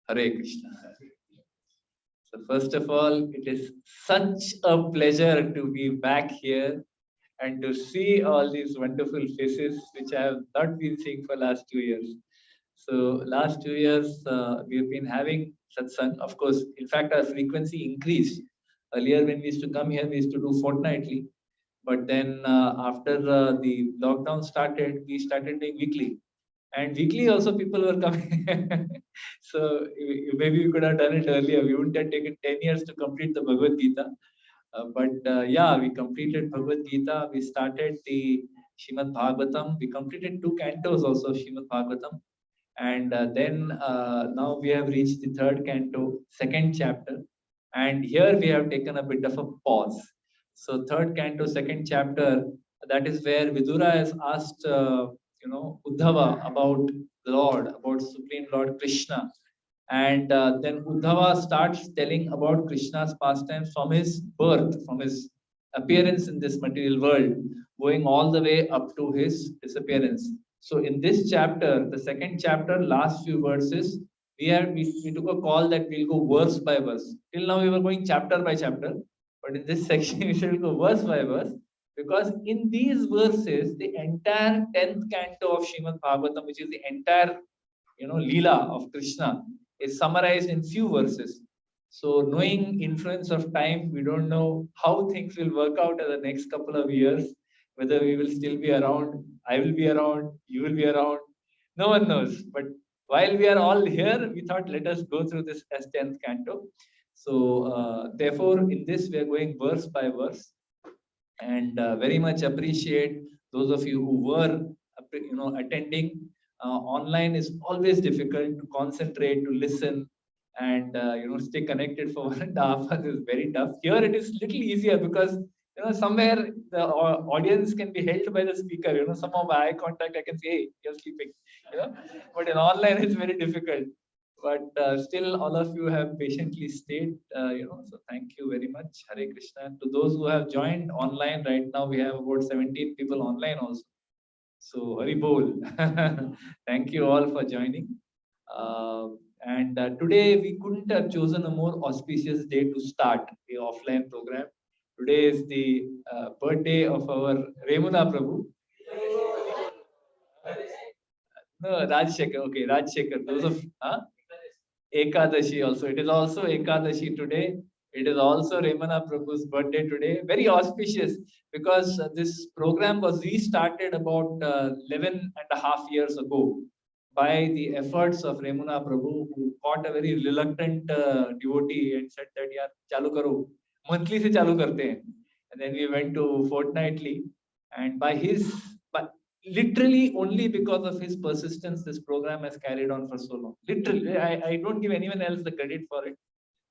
Hare Krishna. So first of all, it is such a pleasure to be back here and to see all these wonderful faces which I have not been seeing for last 2 years. So last 2 years we have been having satsang. Of course, in fact, our frequency increased. Earlier, when we used to come here, we used to do fortnightly. But then after the lockdown started, we started doing weekly. And weekly also people were coming. So maybe we could have done it earlier. We wouldn't have taken 10 years to complete the Bhagavad Gita. But yeah, we completed Bhagavad Gita. We started the Shrimad Bhagavatam. We completed 2 cantos also, Shrimad Bhagavatam. And then now we have reached the 3rd canto, 2nd chapter. And here we have taken a bit of a pause. So 3rd canto, 2nd chapter, that is where Vidura has asked, Uddhava about the Lord, about Supreme Lord Krishna. And then Uddhava starts telling about Krishna's pastimes from his birth, from his appearance in this material world, going all the way up to his disappearance. So in this chapter, the 2nd chapter, last few verses, we took a call that we'll go verse by verse. Till now we were going chapter by chapter, but in this section we shall go verse by verse, because in these verses, the entire 10th canto of Srimad Bhagavatam, which is the entire Leela of Krishna, is summarized in few verses. So knowing influence of time, we don't know how things will work out in the next couple of years, whether we will still be around, I will be around, you will be around, no one knows. But while we are all here, we thought let us go through this as 10th canto. So therefore, in this we are going verse by verse, and very much appreciate those of you who were attending. Online is always difficult to concentrate, to listen, and stay connected for 1.5 hours is very tough. Here it is little easier because somewhere the audience can be held by the speaker. Somehow by eye contact I can say, hey, you're sleeping. But in online it's very difficult. But still, all of you have patiently stayed. So thank you very much, Hare Krishna. To those who have joined online right now, we have about 17 people online also. So Hari Bol. Thank you all for joining. And today we couldn't have chosen a more auspicious day to start the offline program. Today is the birthday of our Remuna Prabhu. No, Rajshekhar. Okay, Rajshekhar. Those of Ekadashi also. It is also Ekadashi today. It is also Remana Prabhu's birthday today. Very auspicious because this program was restarted about 11 and a half years ago by the efforts of Remuna Prabhu, who caught a very reluctant devotee and said that, "Yaar, chalu karo. Monthly se chalu karte hain." And then we went to fortnightly. And by literally only because of his persistence, this program has carried on for so long. Literally, I don't give anyone else the credit for it.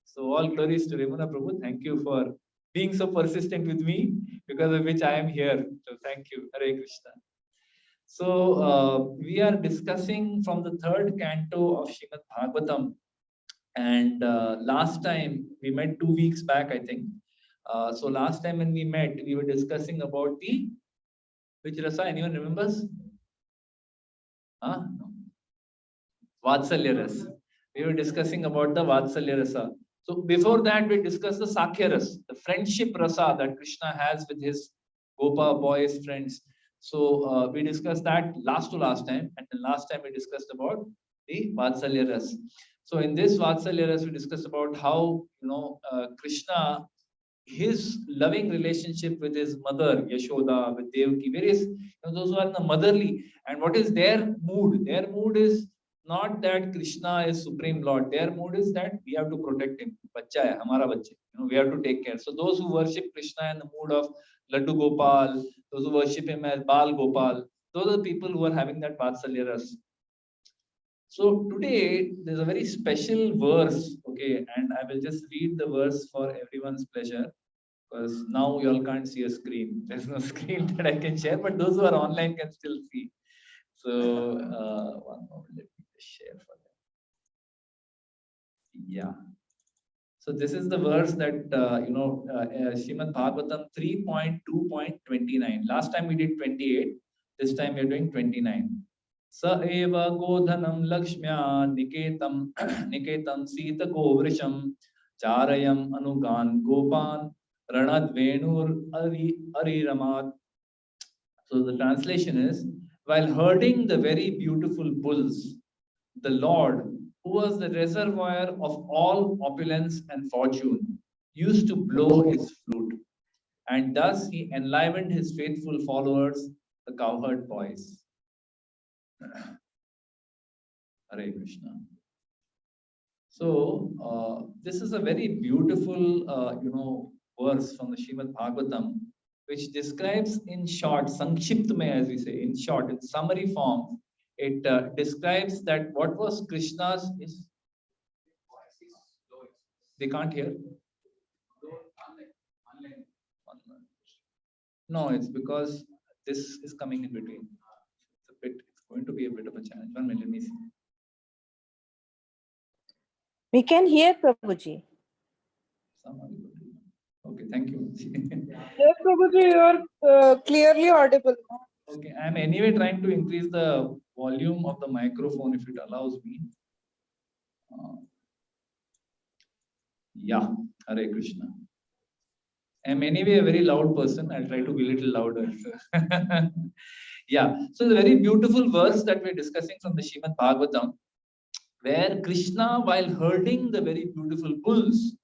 So all glories to Remuna Prabhu. Thank you for being so persistent with me, because of which I am here. So thank you. Hare Krishna. So we are discussing from the 3rd canto of Srimad Bhagavatam. And last time we met 2 weeks back, I think. So last time when we met, we were discussing about the which rasa? Anyone remembers? No. Vatsalya rasa. We were discussing about the Vatsalya rasa. So before that, we discussed the Sakhya rasa, the friendship rasa that Krishna has with his Gopa boys friends. So we discussed that last time, and the last time we discussed about the Vatsalya rasa. So in this Vatsalya rasa, we discussed about how Krishna, his loving relationship with his mother Yashoda, with Devaki, various those who are in the motherly, and what is their mood? Their mood is not that Krishna is Supreme Lord. Their mood is that we have to protect him. Bachcha hai, hamara bachcha. We have to take care. So those who worship Krishna in the mood of Laddu Gopal, those who worship him as Bal Gopal, those are the people who are having that Vatsalya rasa. So today there's a very special verse, okay, and I will just read the verse for everyone's pleasure, because now you all can't see a screen. There's no screen that I can share, but those who are online can still see. So one moment, let me just share for them. Yeah. So this is the verse that Srimad Bhagavatam 3.2.29. Last time we did 28. This time we are doing 29. स एव गोधनं लक्ष्म्या निकेतं सीतगोवृषं चारयम् अनुगान् गोपान् रणद्वेणुर् अरिरमात्. So the translation is, while herding the very beautiful bulls, the Lord, who was the reservoir of all opulence and fortune, used to blow his flute, and thus he enlivened his faithful followers, the cowherd boys. Hare Krishna. So this is a very beautiful, verse from the Srimad Bhagavatam, which describes in short, Sankshipt mein, as we say, in short, in summary form, it describes that what was Krishna's is. They can't hear. No, it's because this is coming in between. It's going to be a bit of a challenge. 1 minute, let me see. We can hear Prabhuji. Okay, thank you. Yes, Prabhuji, you are clearly audible. Okay, I'm anyway trying to increase the volume of the microphone if it allows me. Yeah, Hare Krishna. I'm anyway a very loud person. I'll try to be a little louder. Yeah, so the very beautiful verse that we're discussing from the Srimad Bhagavatam, where Krishna, while herding the very beautiful bulls,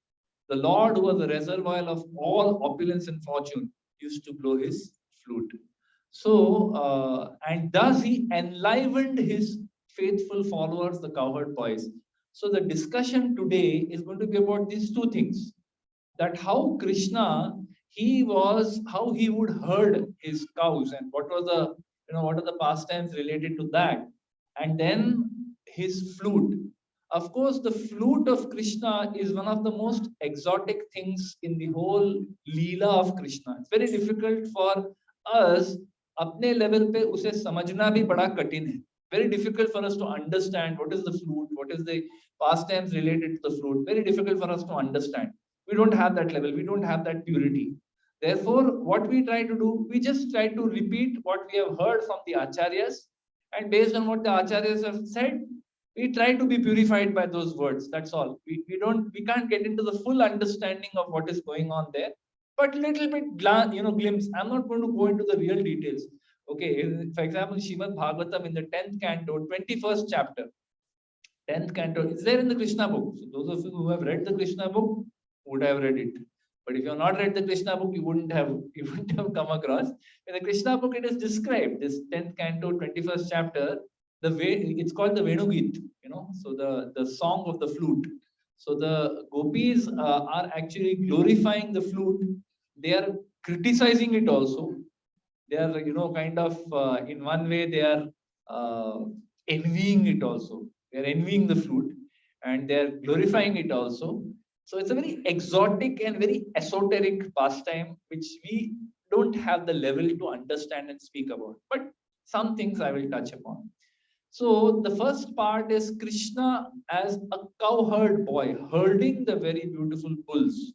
the Lord, who was the reservoir of all opulence and fortune, used to blow his flute. So, and thus he enlivened his faithful followers, the cowherd boys. So the discussion today is going to be about these two things. That how Krishna, how he would herd his cows, and what are the pastimes related to that, and then his flute. Of course, the flute of Krishna is one of the most exotic things in the whole Leela of Krishna. It's very difficult for us, apne level pe use samajhna bhi bada katin hai. Very difficult for us to understand what is the flute, what is the pastimes related to the flute. Very difficult for us to understand. We don't have that level. We don't have that purity. Therefore, what we try to do, we just try to repeat what we have heard from the acharyas, and based on what the acharyas have said, we try to be purified by those words. That's all. We can't get into the full understanding of what is going on there, but little bit glimpse. I'm not going to go into the real details. Okay, for example, Srimad Bhagavatam in the 10th canto, 21st chapter, 10th canto, it's there in the Krishna book. So those of you who have read the Krishna book would have read it. But if you have not read the Krishna book, you wouldn't have come across. In the Krishna book, it is described, this 10th canto, 21st chapter, the way it's called the Venugit, so the song of the flute. So the gopis are actually glorifying the flute. They are criticizing it also. They are, in one way, they are envying it also. They are envying the flute, and they are glorifying it also. So it's a very exotic and very esoteric pastime, which we don't have the level to understand and speak about. But some things I will touch upon. So the first part is Krishna as a cowherd boy, herding the very beautiful bulls.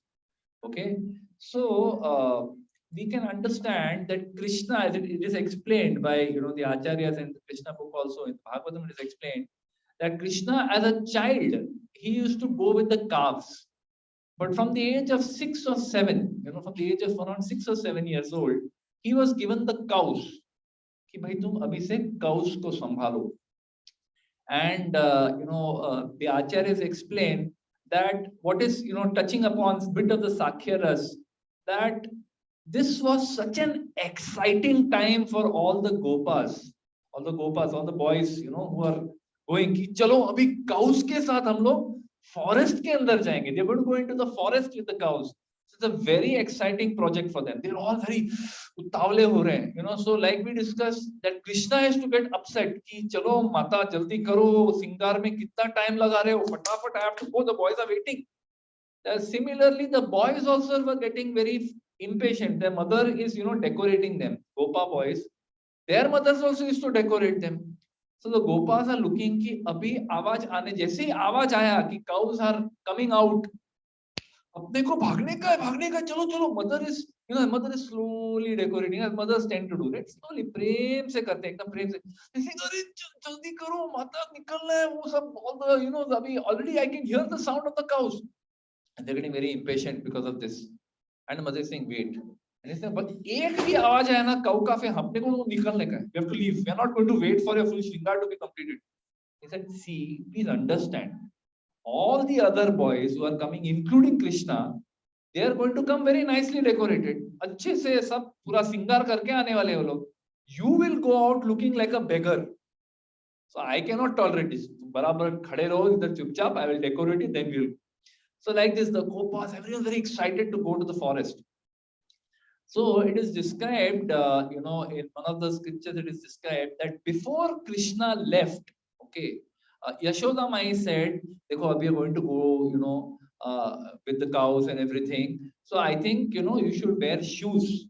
Okay, so we can understand that Krishna, as it is explained by the acharyas in the Krishna book, also in Bhagavatam it is explained that Krishna as a child, he used to go with the calves. But from the age of 6 or 7, from the age of around 6 or 7 years old, he was given the cows. कि भाई तुम अभी से cows को संभालो. And the acharyas explain that what is touching upon a bit of the Sakhya Ras, that this was such an exciting time for all the gopas, all the boys, who are going कि चलो अभी cows के साथ हम लोग forest के अंदर जाएंगे. They're going to go into the forest with the cows. It's a very exciting project for them. They're all very utavle ho rahe hain, so like we discussed that Krishna has to get upset कि चलो माता जल्दी करो, सिंगार में कितना time लगा रहे हो, फटाफट, I have to go, the boys are waiting. Similarly, the boys also were getting very impatient. Their mother is decorating them. Gopa boys, their mothers also used to decorate them. So the gopas are looking कि अभी आवाज आने, जैसे ही आवाज आया कि cows are coming out, अब देखो भागने का, चलो चलो, mother is You know, the mother is slowly decorating, as mothers tend to do, right? Slowly, प्रेम से करते हैं, एकदम प्रेम से. They say, अरे जल्दी करो, माता निकलना है, वो सब, all the, you know, अभी already I can hear the sound of the cows. And they're getting very impatient because of this. And the mother is saying, wait. And he said, but एक भी आवाज आया ना काऊ का, फिर हमने को निकलने का है. We have to leave. We are not going to wait for your full shringar to be completed. He said, see, please understand. All the other boys who are coming, including Krishna, they are going to come very nicely decorated. अच्छे से सब पूरा सिंगार करके आने वाले वो लोग. You will go out looking like a beggar. So I cannot tolerate this. बराबर खड़े रहो इधर चुपचाप. I will decorate it, then we'll. So like this, the Gopas, everyone very excited to go to the forest. So it is described, you know, in one of the scriptures, it is described that before Krishna left, okay, Yashoda Mai said, "Dekho, we are going to go, you know, with the cows and everything. So I think, you know, you should wear shoes.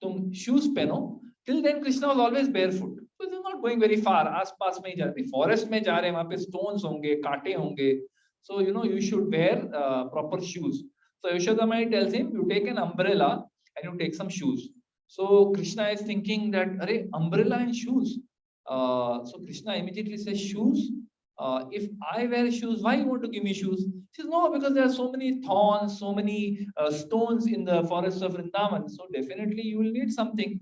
Tum shoes pehno." Till then, Krishna was always barefoot. So he's not going very far. आस-पास में ही जा रहे, forest में जा रहे, वहाँ पे stones होंगे, कांटे होंगे. So you know, you should wear proper shoes. So Yashoda Mai tells him, you take an umbrella and you take some shoes. So Krishna is thinking that, "Arey, umbrella and shoes." So Krishna immediately says, "Shoes? If I wear shoes, why you want to give me shoes?" He says, "No, because there are so many thorns, so many stones in the forest of Vrindavan. So definitely you will need something."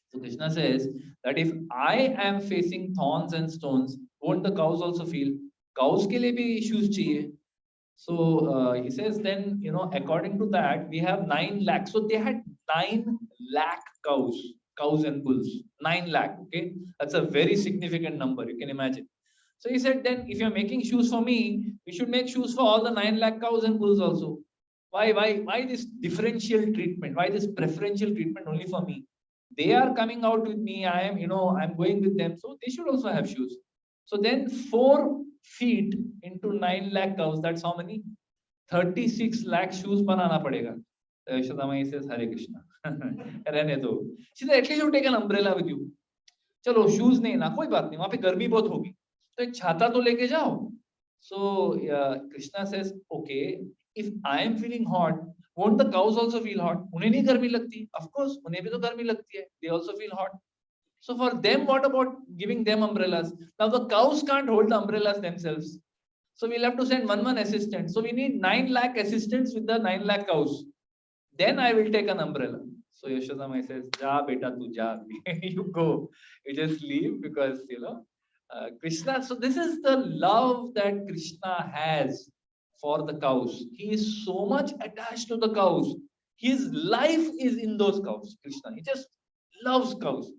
So Krishna says that if I am facing thorns and stones, won't the cows also feel? Cows ke liye bhi shoes chahiye. So he says, then, you know, according to that, we have 9 lakh. So they had 9 lakh cows and bulls. 9 lakh, okay? That's a very significant number, you can imagine. So he said, then if you're making shoes for me, we should make shoes for all the 9 lakh cows and bulls also. Why this differential treatment? Why this preferential treatment only for me? They are coming out with me. I am, you know, I'm going with them. So they should also have shoes. So then 4 feet into 9 lakh cows, that's how many? 36 lakh shoes banana padega. Yashoda Mai says, Hare Krishna. रहने दो. She said, at least you take an umbrella with you. चलो shoes नहीं ना, कोई बात नहीं, वहां पे गर्मी बहुत होगी, तो एक छाता तो लेके जाओ. So Krishna says, okay, if I am feeling hot, won't the cows also feel hot? उन्हें नहीं गर्मी लगती? Of course, उन्हें भी तो गर्मी लगती है. They also feel hot. So for them, what about giving them umbrellas? Now the cows can't hold the umbrellas themselves. So we'll have to send one assistant. So we need 9 lakh assistants with the 9 lakh cows. Then I will take an umbrella. So Yashoda Mai says, "Ja beta tu ja." You go. You just leave because, you know, Krishna. So this is the love that Krishna has for the cows. He is so much attached to the cows. His life is in those cows. Krishna. He just loves cows.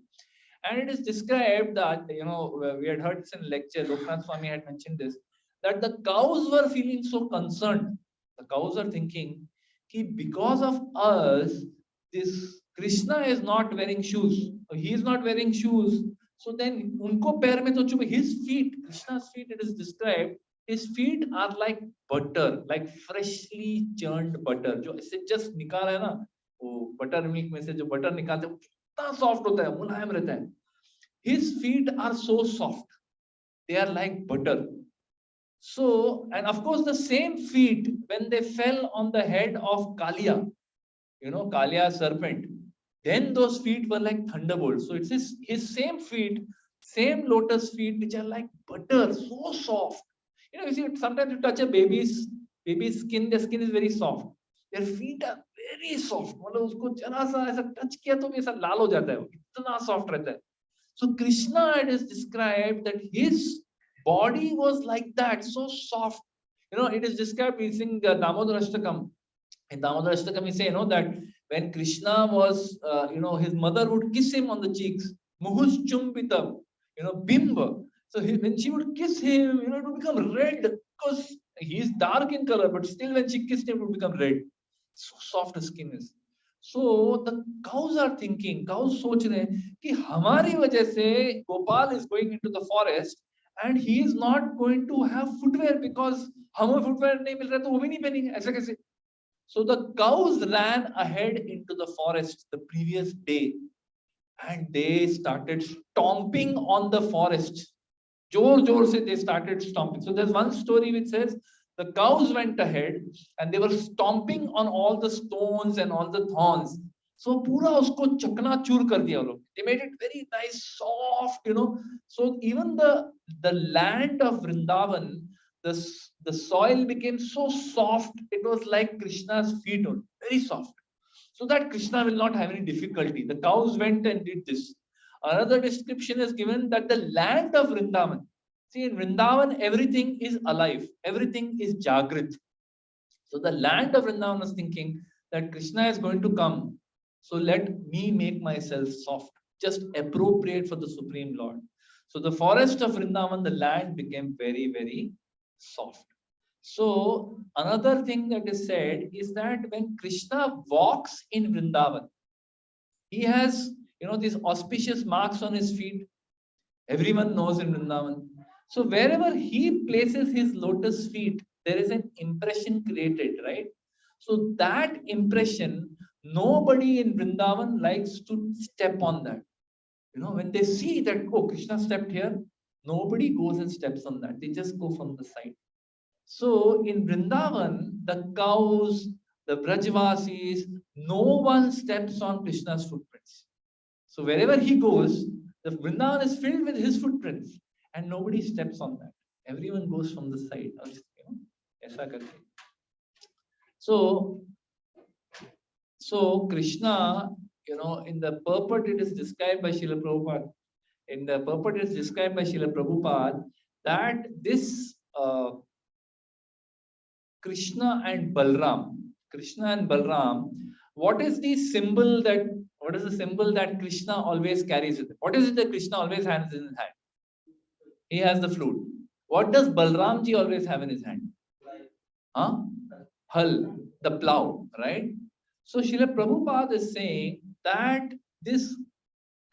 And it is described that, you know, we had heard this in lecture, Loknath Swami had mentioned this, that the cows were feeling so concerned. The cows are thinking, ki because of us, this Krishna is not wearing shoes. He is not wearing shoes. So then, unko pair mein to chup, his feet, Krishna's feet, it is described, his feet are like butter, like freshly churned butter. जो इससे just निकाला है ना, वो butter milk में से जो butter निकालते हैं, कितना soft होता है, मुलायम रहता है. His feet are so soft, they are like butter. So, and of course, the same feet, when they fell on the head of Kalia, you know, Kalia serpent, then those feet were like thunderbolts. So it's his same feet, same lotus feet, which are like butter, so soft. You know, you see, sometimes you touch a baby's skin, the skin is very soft. Their feet are very soft. मतलब उसको जरा सा ऐसा touch किया तो भी ऐसा लाल हो जाता है, इतना soft रहता है. So Krishna, it is described that his body was like that, so soft. You know, it is described, we sing Damodar Ashtakam. In Damodar Ashtakam, we say, you know, that when Krishna was, you know, his mother would kiss him on the cheeks, Muhus Chumbitam, you know, Bimba. So when she would kiss him, you know, it would become red because he is dark in color, but still when she kissed him, it would become red. So soft his skin is. So the cows are thinking, cows सोच रहे हैं कि हमारी वजह से Gopal is going into the forest and he is not going to have footwear because हमें footwear नहीं मिल रहा तो वो भी नहीं पहनेंगे ऐसा कैसे? So the cows ran ahead into the forest the previous day and they started stomping on the forest. जोर से they started stomping. So there's one story which says the cows went ahead and they were stomping on all the stones and all the thorns. So पूरा उसको चकनाचूर कर दिया लोग. They made it very nice, soft, So even the land of Vrindavan, the soil became so soft. It was like Krishna's feet, very soft. So that Krishna will not have any difficulty. The cows went and did this. Another description is given that the land of Vrindavan. See, in Vrindavan, everything is alive. Everything is Jagrit. So the land of Vrindavan was thinking that Krishna is going to come. So let me make myself soft, just appropriate for the Supreme Lord. So the forest of Vrindavan, the land became very, very soft. So another thing that is said is that when Krishna walks in Vrindavan, he has, these auspicious marks on his feet. Everyone knows in Vrindavan. So wherever he places his lotus feet, there is an impression created, right? So that impression, nobody in Vrindavan likes to step on that. When they see that, oh, Krishna stepped here, nobody goes and steps on that. They just go from the side. So in Vrindavan, the cows, the Brajvasis, no one steps on Krishna's footprints. So wherever he goes, the Vrindavan is filled with his footprints and nobody steps on that. Everyone goes from the side. So Krishna, in the purport it is described by Srila Prabhupada. In the purport it is described by Srila Prabhupada that this Krishna and Balram, what is the symbol that Krishna always carries with him? What is it that Krishna always has in his hand? He has the flute. What does Balramji always have in his hand? Hal, the plow, right? So Srila Prabhupada is saying that this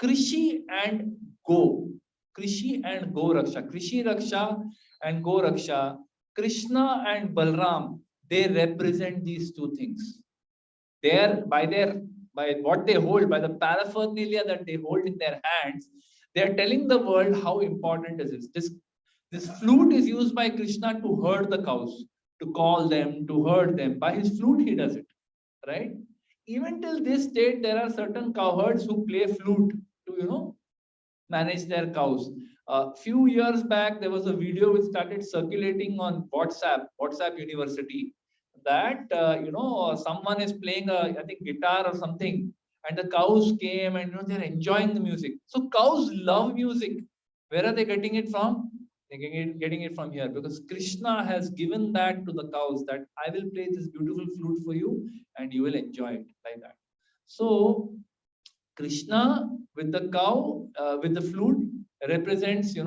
Krishi and Go Raksha, Krishi Raksha and Go Raksha, Krishna and Balram, they represent these two things. By what they hold, by the paraphernalia that they hold in their hands, they are telling the world how important is this. This flute is used by Krishna to herd the cows, to call them, to herd them. By his flute, he does it, right? Even till this date, there are certain cowherds who play flute to, manage their cows. A few years back, there was a video which started circulating on WhatsApp University, that someone is playing I think guitar or something, and the cows came and they're enjoying the music. So cows love music. Where are they getting it from? They're getting it from here, because Krishna has given that to the cows, that I will play this beautiful flute for you and you will enjoy it like that. So Krishna with the cow, with the flute, represents, the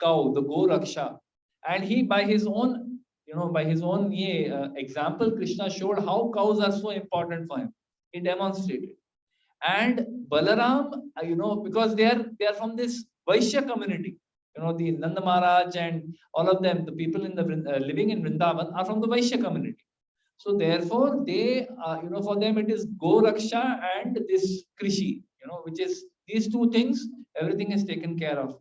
cow, the Go Raksha. And he, by his own, example, Krishna showed how cows are so important for him. He demonstrated. And Balaram, because they are from this Vaishya community. The Nanda Maharaj and all of them, the people in the living in Vrindavan are from the Vaishya community. So therefore, they, for them it is Go Raksha and this Krishi, which is these two things, everything is taken care of.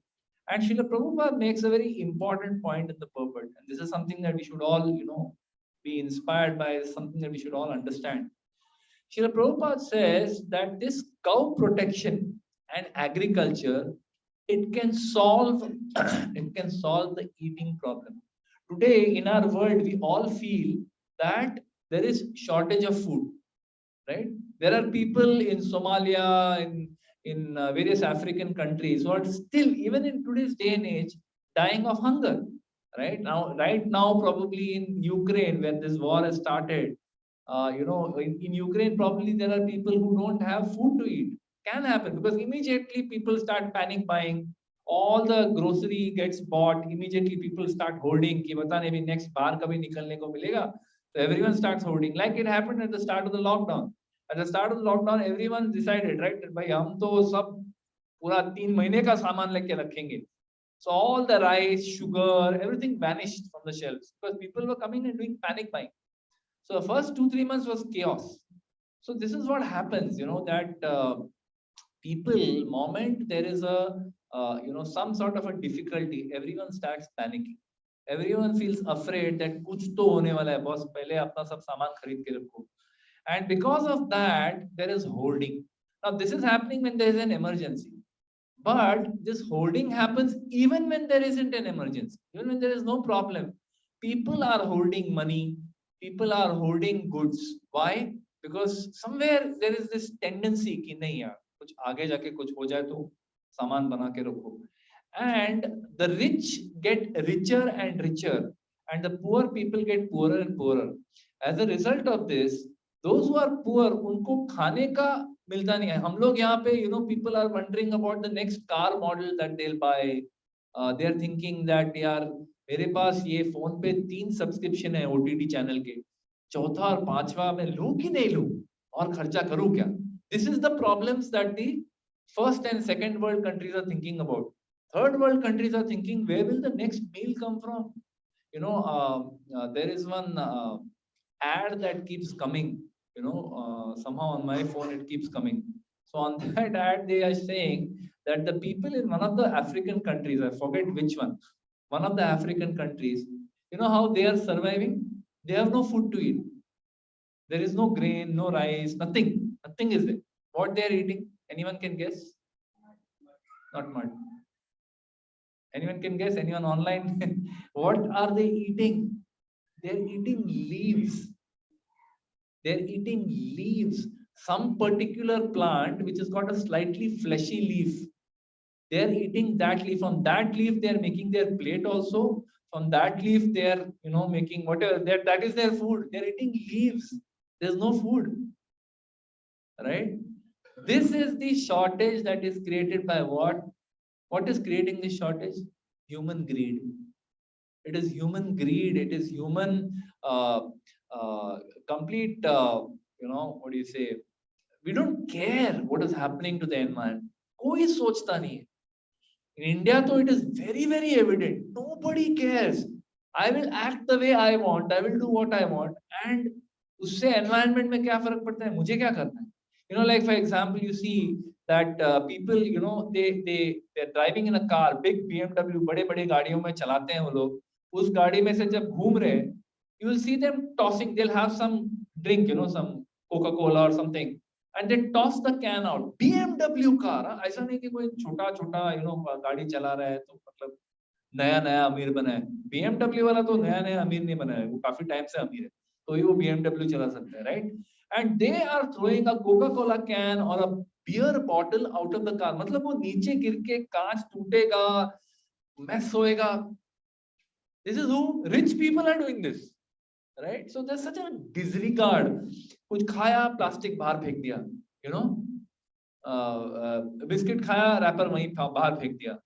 And Srila Prabhupada makes a very important point in the purport. And this is something that we should all, be inspired by, something that we should all understand. Srila Prabhupada says that this cow protection and agriculture, it can solve the eating problem. Today in our world, we all feel that there is shortage of food, right? There are people in Somalia, in various African countries who are still, even in today's day and age, dying of hunger. Right now, probably in Ukraine, when this war has started, in Ukraine, probably there are people who don't have food to eat. Can happen because immediately people start panic buying. All the grocery gets bought. Immediately people start hoarding. कि पता नहीं next बार कभी निकलने को मिलेगा. So everyone starts hoarding. Like it happened at the start of the lockdown. At the start of the lockdown, everyone decided, right, that भाई हम तो सब पूरा 3 महीने का सामान लेके रखेंगे. So all the rice, sugar, everything vanished from the shelves because people were coming and doing panic buying. So the first 2-3 months was chaos. So this is what happens, that people, moment there is a, some sort of a difficulty, everyone starts panicking. Everyone feels afraid that kuch to hone wala hai, boss, pehle apna sab saman kharid ke rakho. And because of that, there is hoarding. Now, this is happening when there is an emergency. But this hoarding happens even when there isn't an emergency, even when there is no problem. People are holding money, people are holding goods. Why? Because somewhere there is this tendency कि नहीं यार कुछ आगे जाके कुछ हो जाए तो सामान बना के रखो. And the rich get richer and richer, and the poor people get poorer and poorer. As a result of this, those who are poor उनको खाने का मिलता नहीं है. हम लोग यहाँ पे people are wondering about the next car model that they'll buy. They are thinking that यार मेरे पास ये फोन पे 3 सब्सक्रिप्शन है OTT चैनल के, चौथा और पांचवा मैं लूं कि नहीं लूं और खर्चा करूं क्या. This is the problems that the first and second world countries are thinking about. Third world countries are thinking, where will the next meal come from? There is one ad that keeps coming. Somehow on my phone it keeps coming. So on that ad they are saying that the people in one of the African countries, I forget which one of the African countries, how they are surviving? They have no food to eat. There is no grain, no rice, nothing. Nothing is there. What they are eating? Anyone can guess? Not mud. Anyone can guess? Anyone online? What are they eating? They're eating leaves. They're eating leaves. Some particular plant which has got a slightly fleshy leaf. They're eating that leaf. From that leaf, they're making their plate also. From that leaf, they're making whatever. That is their food. They're eating leaves. There's no food. Right? This is the shortage that is created by what? What is creating this shortage? Human greed. It is human greed. It is human complete, what do you say? We don't care what is happening to the environment. Koi sochta nahi hai. In India, though, it is very, very evident. Nobody cares. I will act the way I want. I will do what I want. And usse environment mein kya farak padta hai? Mujhe kya karna hai? Like for example, you see that people, they're driving in a car, big BMW, बड़े-बड़े गाड़ियों में चलाते हैं वो लोग. उस गाड़ी में से जब घूम रहे हैं, you will see them tossing. They'll have some drink, some Coca-Cola or something, and they toss the can out. BMW car, ऐसा नहीं कि कोई छोटा-छोटा, गाड़ी चला रहा है तो मतलब नया-नया अमीर बना है. BMW वाला तो नया-नया अमीर नहीं बना है, वो काफी टाइम से अमीर है, तो ही वो BMW चला सकता है, right? And they are throwing a Coca-Cola can or a beer bottle out of the car. मतलब वो नीचे गिर के कांच टूटेगा, mess होएगा. This is who rich people are doing this, right? So there's such a disregard. कुछ खाया प्लास्टिक बाहर फेंक दिया, बिस्किट खाया रैपर वहीं बाहर फेंक दिया.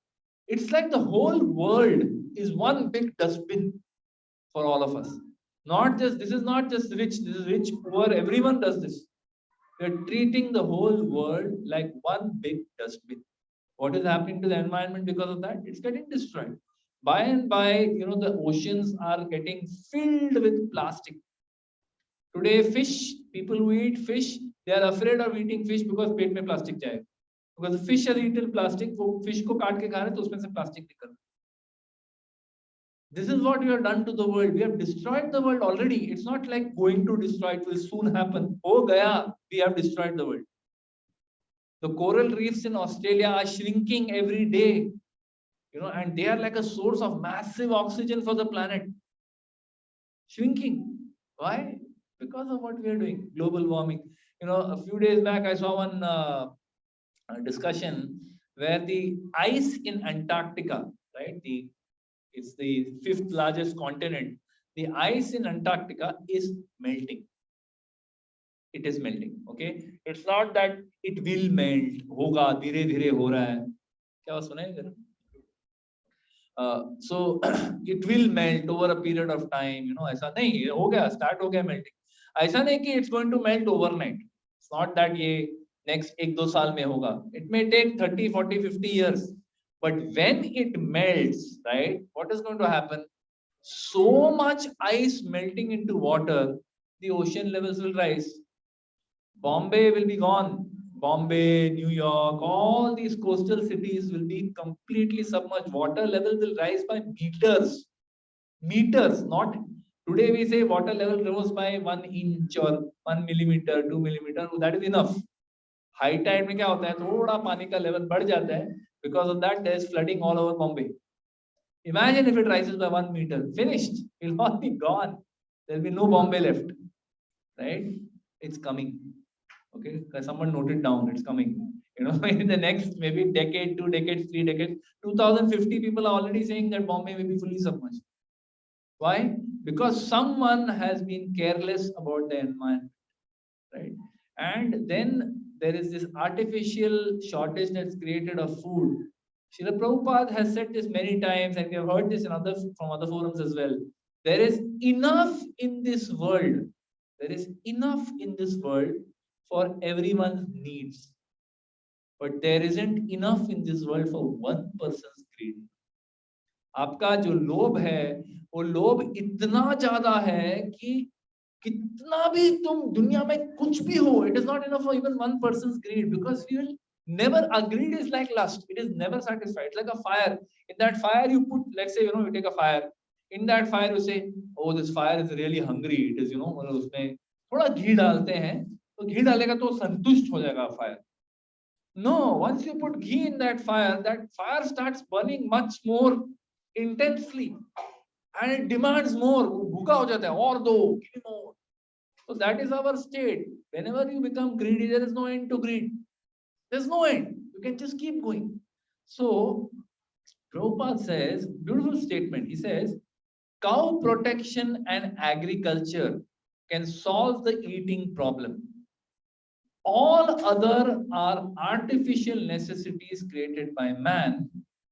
It's like the whole world is one big dustbin for all of us. This is not just rich, this is rich, poor, everyone does this. We're treating the whole world like one big dustbin. What is happening to the environment because of that? It's getting destroyed. By and by, the oceans are getting filled with plastic. Today, fish, people who eat fish, they are afraid of eating fish because पेट में plastic जाएगा. Because the fish are eaten plastic, वो fish को काट के खा रहे हैं तो उसमें से plastic निकल रहा है. This is what we have done to the world. We have destroyed the world already. It's not like going to destroy. It will soon happen. Oh, gaya, we have destroyed the world. The coral reefs in Australia are shrinking every day, and they are like a source of massive oxygen for the planet. Shrinking. Why? Because of what we are doing. Global warming. A few days back, I saw one discussion where the ice in Antarctica, right? It's the 5th largest continent. The ice in Antarctica is melting. It is melting. Okay, it's not that it will melt. होगा धीरे धीरे हो रहा है. क्या सुना है इधर? So it will melt over a period of time. ऐसा नहीं हो गया, start हो गया melting. ऐसा नहीं कि it's going to melt overnight. It's not that ये next 1-2 साल में होगा. It may take 30, 40, 50 years. But when it melts, right, what is going to happen? So much ice melting into water, the ocean levels will rise. Bombay will be gone. Bombay, New York, all these coastal cities will be completely submerged. Water level will rise by meters. Meters, not Today we say water level rose by 1 inch or 1 millimeter, 2 millimeter. That is enough. High tide में क्या होता है? थोड़ा पानी का level बढ़ जाता है. Because of that, there is flooding all over Bombay. Imagine if it rises by 1 meter. Finished. It will all be gone. There will be no Bombay left. Right? It's coming. Okay, someone note it down. It's coming. You know, in the next maybe decade, 2 decades, 3 decades, 2050 people are already saying that Bombay may be fully submerged. Why? Because someone has been careless about the environment, right? And then there is this artificial shortage that's created of food. Srila Prabhupada has said this many times, and we have heard this in from other forums as well. There is enough in this world. There is enough in this world for everyone's needs. But there isn't enough in this world for one person's greed. आपका जो लोभ है, वो लोभ इतना ज्यादा है कि कितना भी तुम दुनिया में कुछ भी हो, it is not enough for even one person's greed, because we will never, a greed is like lust, it is never satisfied. It's like a fire. In that fire you put, let's say, you take a fire, in that fire you say, oh, this fire is really hungry, it is, मतलब उसमें थोड़ा घी डालते हैं, तो घी डालेगा तो संतुष्ट हो जाएगा fire. No, once you put ghee in that fire starts burning much more intensely, and it demands more. भूखा हो जाता है, और दो, give me more. So that is our state. Whenever you become greedy, there is no end to greed. There's no end. You can just keep going. So Prabhupada says, beautiful statement. He says, cow protection and agriculture can solve the eating problem. All other are artificial necessities created by man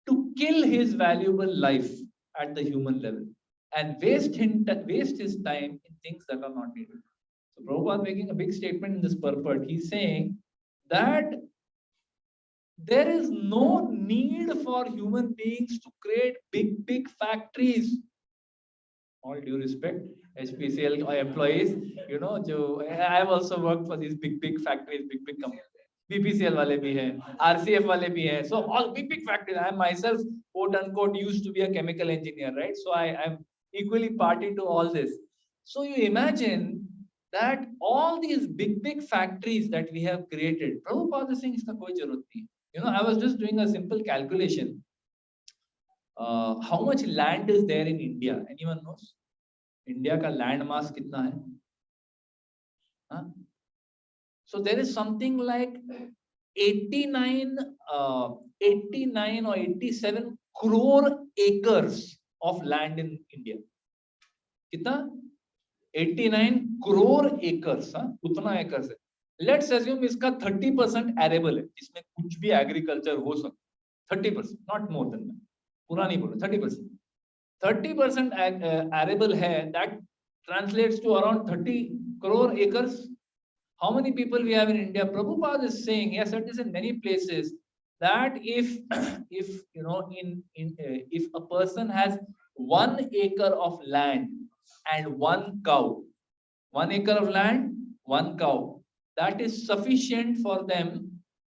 to kill his valuable life at the human level and waste his time in things that are not needed. So Prabhupada making a big statement in this purport. He's saying that there is no need for human beings to create big factories. All due respect, HPCL employees, I have also worked for these big factories, big companies. BPCL wale bhi hai, RCF wale bhi hai. So all big factories. I myself, quote unquote, used to be a chemical engineer, right? So I'm equally party to all this. So you imagine that all these big factories that we have created, Prabhupada is saying iska koi zarurat nahi. I was just doing a simple calculation. How much land is there in India? Anyone knows? India ka land mass kitna hai? Huh? So there is something like 89 or 87 crore acres of land in India. Kitna? 89 crore acres. Utna acres hai. Let's assume iska 30% arable hai, इसमें कुछ भी agriculture हो सकता. 30%, not more than that. पूरा नहीं बोलो, 30%. 30% arable hai, that translates to around 30 crore acres. How many people we have in India? Prabhupada is saying, yes, it is in many places, that if if a person has 1 acre of land and 1 cow, 1 acre of land, 1 cow, that is sufficient for them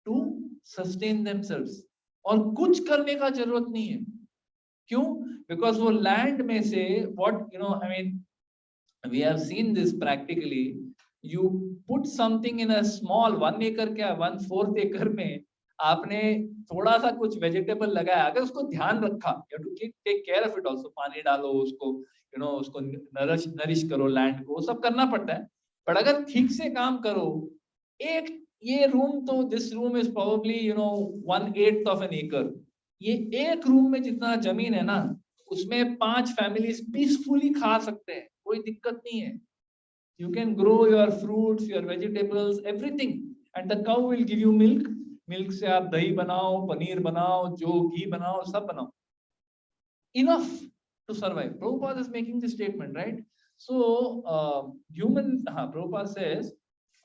to sustain themselves. और कुछ करने का जरूरत नहीं है. क्यों? Because वो land में से what we have seen this practically. You put something in a small 1 acre क्या 1/4 acre में आपने थोड़ा सा कुछ vegetable लगाया, अगर उसको ध्यान रखा, you have to take care of it also, पानी डालो उसको, उसको nourish करो land को, सब करना पड़ता है. पर अगर ठीक से काम करो, एक ये room तो this room is probably 1/8 of an acre. ये एक रूम में जितना जमीन है ना, उसमें 5 families peacefully खा सकते हैं, कोई दिक्कत नहीं है. You can grow your fruits, your vegetables, everything, and the cow will give you milk. Milk से आप दही बनाओ, पनीर बनाओ, जो घी बनाओ, सब बनाओ. Enough to survive. Prabhupada is making this statement, right? So Prabhupada says,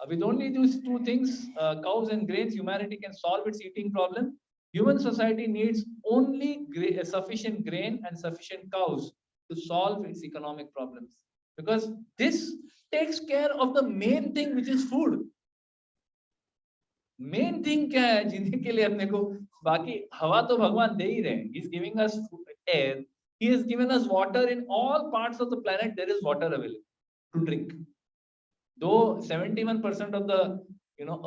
with only these 2 things, cows and grains, humanity can solve its eating problem. Human society needs only sufficient grain and sufficient cows to solve its economic problems. Because this takes care of the main thing, which is food. Main thing क्या है जीने के लिए अपने को? बाकी हवा तो भगवान दे ही रहे हैं. He's giving us air, He has given us water in all parts of the planet. There is water available to drink. Though 71% of the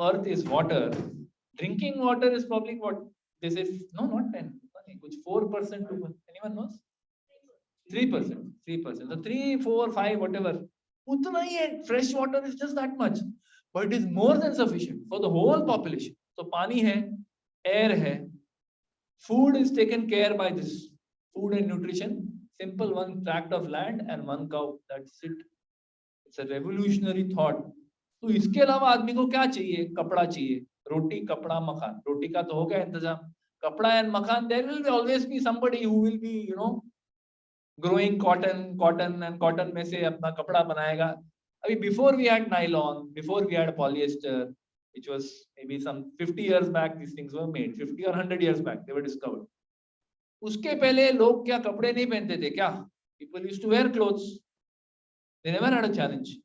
earth is water, drinking water is probably what they say. No, not 10. 4%. Anyone knows? 3%. 3%. So 3, 4, 5, whatever. Utna hi hai. Fresh water is just that much, but it is more than sufficient for the whole population. So pani hai, air hai, food is taken care by this. Food and nutrition. Simple, one tract of land and one cow. That's it. It's a revolutionary thought. तो इसके अलावा आदमी को क्या चाहिए? कपड़ा चाहिए, रोटी कपड़ा मकान. रोटी का तो हो गया इंतजाम, कपड़ा एंड मकान. There will always be somebody who will be growing cotton and cotton में से अपना कपड़ा बनाएगा. अभी before we had nylon, before we had polyester, which was maybe some 50 years back, these things were made. 50 or 100 years back they were discovered. उसके पहले लोग क्या कपड़े नहीं पहनते थे क्या? People used to wear clothes. They never had a challenge.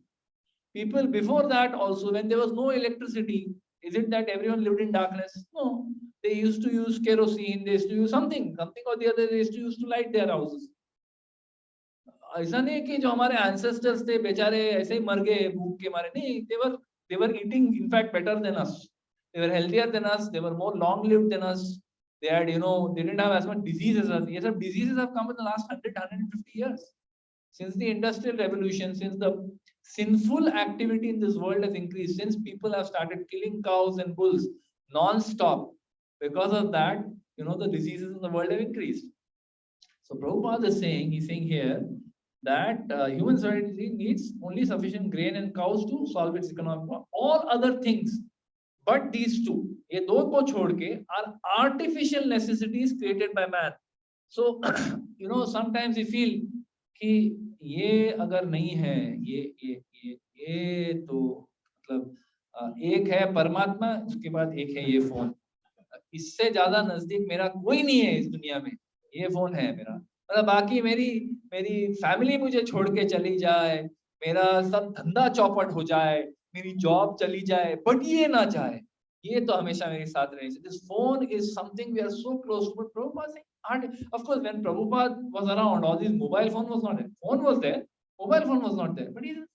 People before that also, when there was no electricity, is it that everyone lived in darkness? No. They used to use kerosene, they used to use something or the other, they used to light their houses. ऐसा नहीं कि जो हमारे ancestors थे बेचारे ऐसे ही मर गए भूख के मारे. नहीं, they were eating in fact better than us. They were healthier than us, they were more long lived than us. They had they didn't have as much diseases as us. Yes, diseases have come in the last 150 years. Since the industrial revolution, since the sinful activity in this world has increased, since people have started killing cows and bulls non-stop, because of that, the diseases in the world have increased. So Prabhupada is saying, he's saying here that human society needs only sufficient grain and cows to solve its economic problem. All other things, but these two, ये दो को छोड़ के, are artificial necessities created by man. So, sometimes we feel कि ये अगर नहीं है, ये तो मतलब एक है परमात्मा, उसके बाद एक है ये फोन. इससे ज्यादा नजदीक मेरा कोई नहीं है इस दुनिया में. ये फोन है मेरा. मतलब बाकी मेरी फैमिली मुझे छोड़ के चली जाए, मेरा सब धंधा चौपट हो जाए, मेरी जॉब चली जाए, बट ये ना जाए, ये तो हमेशा मेरे साथ रहे. This phone is something we are so close to. But Prabhupada saying, and of course, when Prabhupada was around, all this mobile phone was not there. Phone was there, mobile phone was not there. But it is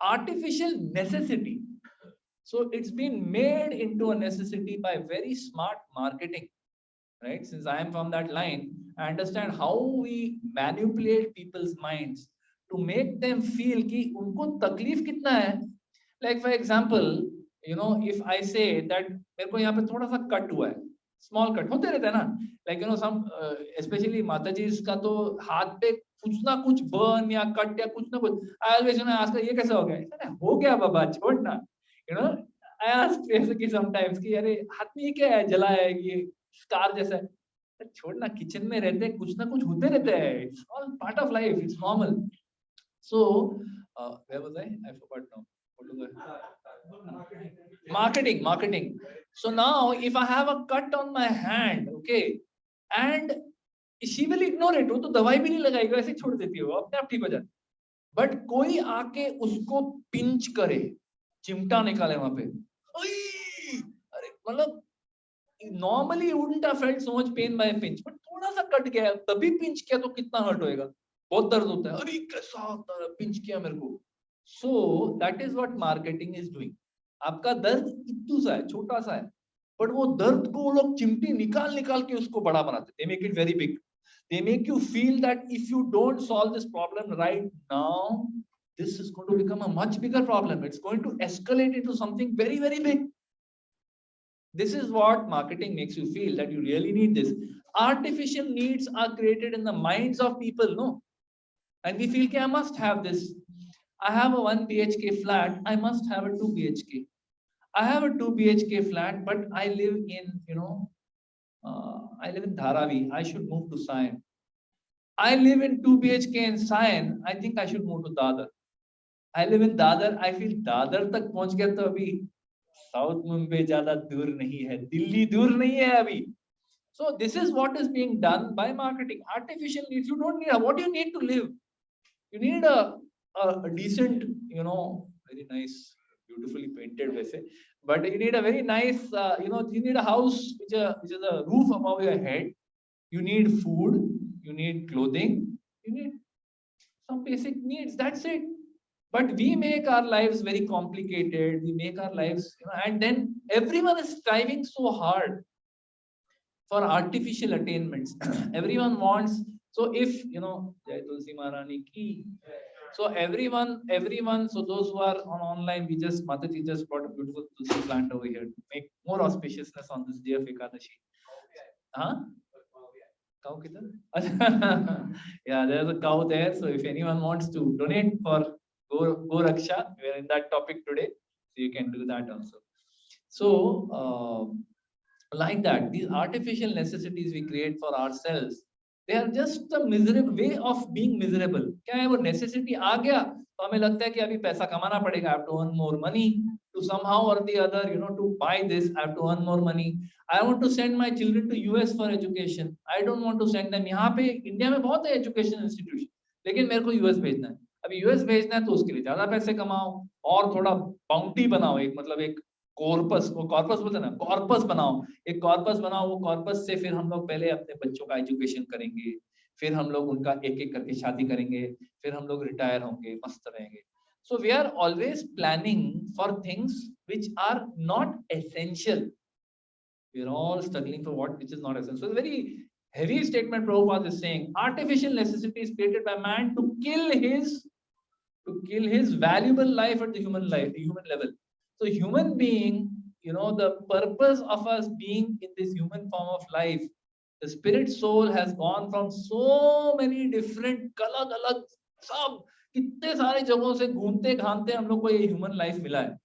artificial necessity. So it's been made into a necessity by very smart marketing, right? Since I am from that line, I understand how we manipulate people's minds to make them feel कि उनको तकलीफ कितना है. Like for example, if I say that मेरे को यहाँ पे थोड़ा सा कट हुआ है, small cut होते रहते हैं ना, like some especially माताजी का तो हाथ पे कुछ ना कुछ burn या cut या कुछ ना कुछ. I always ask her, ये कैसे हो गया? हो गया बाबा, छोड़ ना. I ask basically sometimes कि अरे हाथ में ये क्या है, जला है, ये scar जैसा है. छोड़ना, किचन में रहते कुछ ना कुछ होते रहते हैं. It's all part of life. It's normal. So where was I forgot now. Marketing. So now if I have a cut on my hand, okay, and she will ignore it. वो तो दवाई भी नहीं लगाएगी, ऐसे छोड़ देती है, वो अपने आप ठीक हो जाती. बट कोई आके उसको पिंच करे, चिमटा निकाले वहां पे, अरे मतलब normally you wouldn't have felt so much pain by a pinch, but थोड़ा सा कट गया, तभी पिंच किया तो कितना हर्ट होएगा, बहुत दर्द होता है. अरे कैसा होता है, पिंच किया मेरे को. So that is what marketing is doing. आपका दर्द इतना सा है, छोटा सा है, but वो दर्द को वो लोग चिमटी निकाल के उसको बड़ा बनाते. They make it very big. They make you feel that if you don't solve this problem right now, this is going to become a much bigger problem. It's going to escalate into something very, very big. This is what marketing makes you feel, that you really need this. Artificial needs are created in the minds of people, no? And we feel, I must have this. I have a 1 BHK flat, I must have a 2 BHK. I have a 2 BHK flat, but I live in, I live in Dharavi. I should move to Sion. I live in 2 BHK in Sion. I think I should move to Dadar. I live in Dadar. I feel Dadar tak pahunch gaya to abhi South Mumbai ज़्यादा दूर नहीं है, दिल्ली दूर नहीं है अभी. So this is what is being done by marketing. Artificial needs. You don't need. What do you need to live? You need a decent, very nice, beautifully painted वैसे. But you need a very nice, you need a house which is a roof above your head. You need food. you need clothing, you need some basic needs. That's it. But we make our lives very complicated. We make our lives, and then everyone is striving so hard for artificial attainments. Everyone wants. So if Jai Tulsi Maharani ki. So everyone. So those who are on online, Mataji just brought a beautiful Tulsi plant over here to make more auspiciousness on this day of Ekadashi. Huh? Cow kidhar? Yeah, there's a cow there. So if anyone wants to donate for Go Raksha, we are in that topic today. So you can do that also. So like that, these artificial necessities we create for ourselves, they are just a miserable way of being miserable. क्या है वो necessity आ गया तो हमें लगता है कि अभी पैसा कमाना पड़ेगा. I have to earn more money to somehow or the other, to buy this. I have to earn more money. I want to send my children to US for education. I don't want to send them. यहाँ पे India में बहुत है education institution, लेकिन मेरे को US भेजना है. अभी US भेजना है तो उसके लिए ज्यादा पैसे कमाओ और थोड़ा बाउंटी बनाओ, एक कॉर्पस, वो कॉर्पस बोलते हैं ना, कॉर्पस बनाओ, एक कॉर्पस बनाओ. वो कॉर्पस से फिर हम लोग पहले अपने बच्चों का एजुकेशन करेंगे, फिर हम लोग उनका एक एक करके शादी करेंगे, फिर हम लोग रिटायर होंगे, मस्त रहेंगे. So we are always planning for things which are not essential. We are all struggling for what which is not essential. So it's a very heavy statement Prabhupada is saying. Artificial necessity is created by man to kill his valuable life at the human level. So human being, the purpose of us being in this human form of life, the spirit soul has gone from so many different अलग सब कितने सारे जगहों से घूमते घामते हम लोग को ये human life मिला है.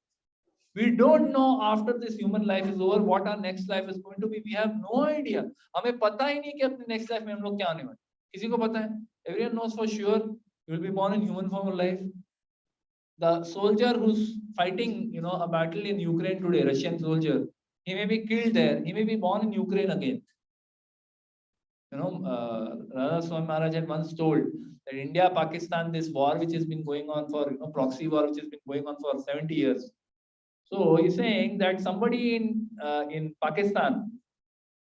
We don't know after this human life is over what our next life is going to be. We have no idea. हमें पता ही नहीं कि अपने next life में हम लोग क्या होने वाले. किसी को पता है? Everyone knows for sure you will be born in human form of life. The soldier who's fighting, a battle in Ukraine today, Russian soldier, he may be killed there. He may be born in Ukraine again. Radha Swami Maharaj had once told that India, Pakistan, this war which has been going on for, proxy war which has been going on for 70 years. So he's saying that somebody in Pakistan,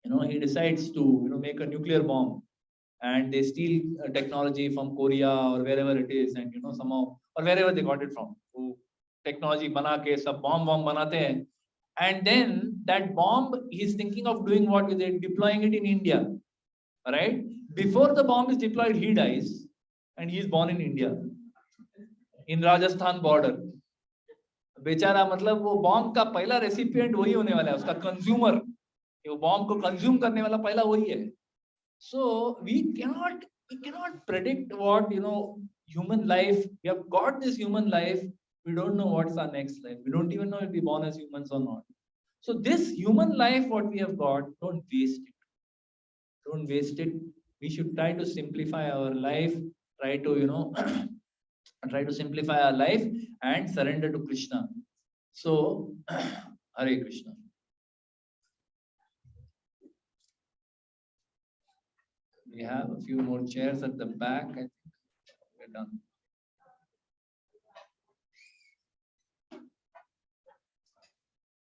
he decides to, make a nuclear bomb, and they steal technology from Korea or wherever it is, and somehow or wherever they got it from, technology bana ke sab bomb banate hain, and then that bomb he's thinking of doing what with it, deploying it in India, right? Before the bomb is deployed, he dies, and he is born in India, in Rajasthan border. बेचारा, मतलब वो bomb का पहला recipient वही होने वाला है, उसका कंज्यूमर, वो बॉम्ब को कंज्यूम करने वाला पहला वही है. So we cannot predict what, human life. We have got this human life. We don't know what's our next life. We don't even know if we're born as humans or not. So this human life, what we have got, don't waste it. Don't waste it. We should try to simplify our life. Try to, try to simplify our life and surrender to Krishna. So, Hare Krishna. We have a few more chairs at the back. I think we're done.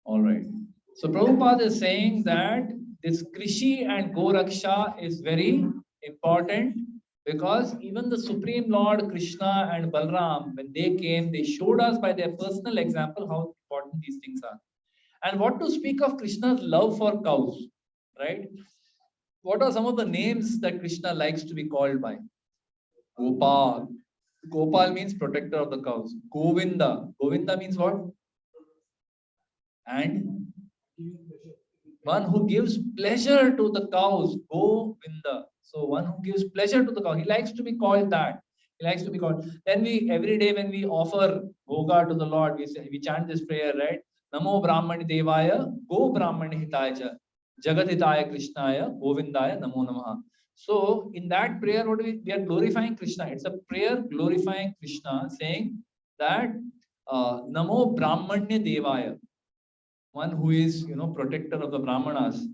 All right. So Prabhupada is saying that this Krishi and Go Raksha is very important, because even the Supreme Lord Krishna and Balram, when they came, they showed us by their personal example how important these things are. And what to speak of Krishna's love for cows, right? What are some of the names that Krishna likes to be called by? Gopal. Gopal means protector of the cows. Govinda. Govinda means what? And one who gives pleasure to the cows. Govinda. So one who gives pleasure to the cow. He likes to be called that. He likes to be called. Then we, every day when we offer Bhoga to the Lord, we chant this prayer, right? Namo Brahmani Devaya, Go Brahmani Hitaya, Jagat Hitaya Krishnaya, Govindaya, Namo Namaha. So in that prayer, what we are glorifying Krishna. It's a prayer glorifying Krishna, saying that Namo Brahmanya Devaya, one who is, protector of the Brahmanas.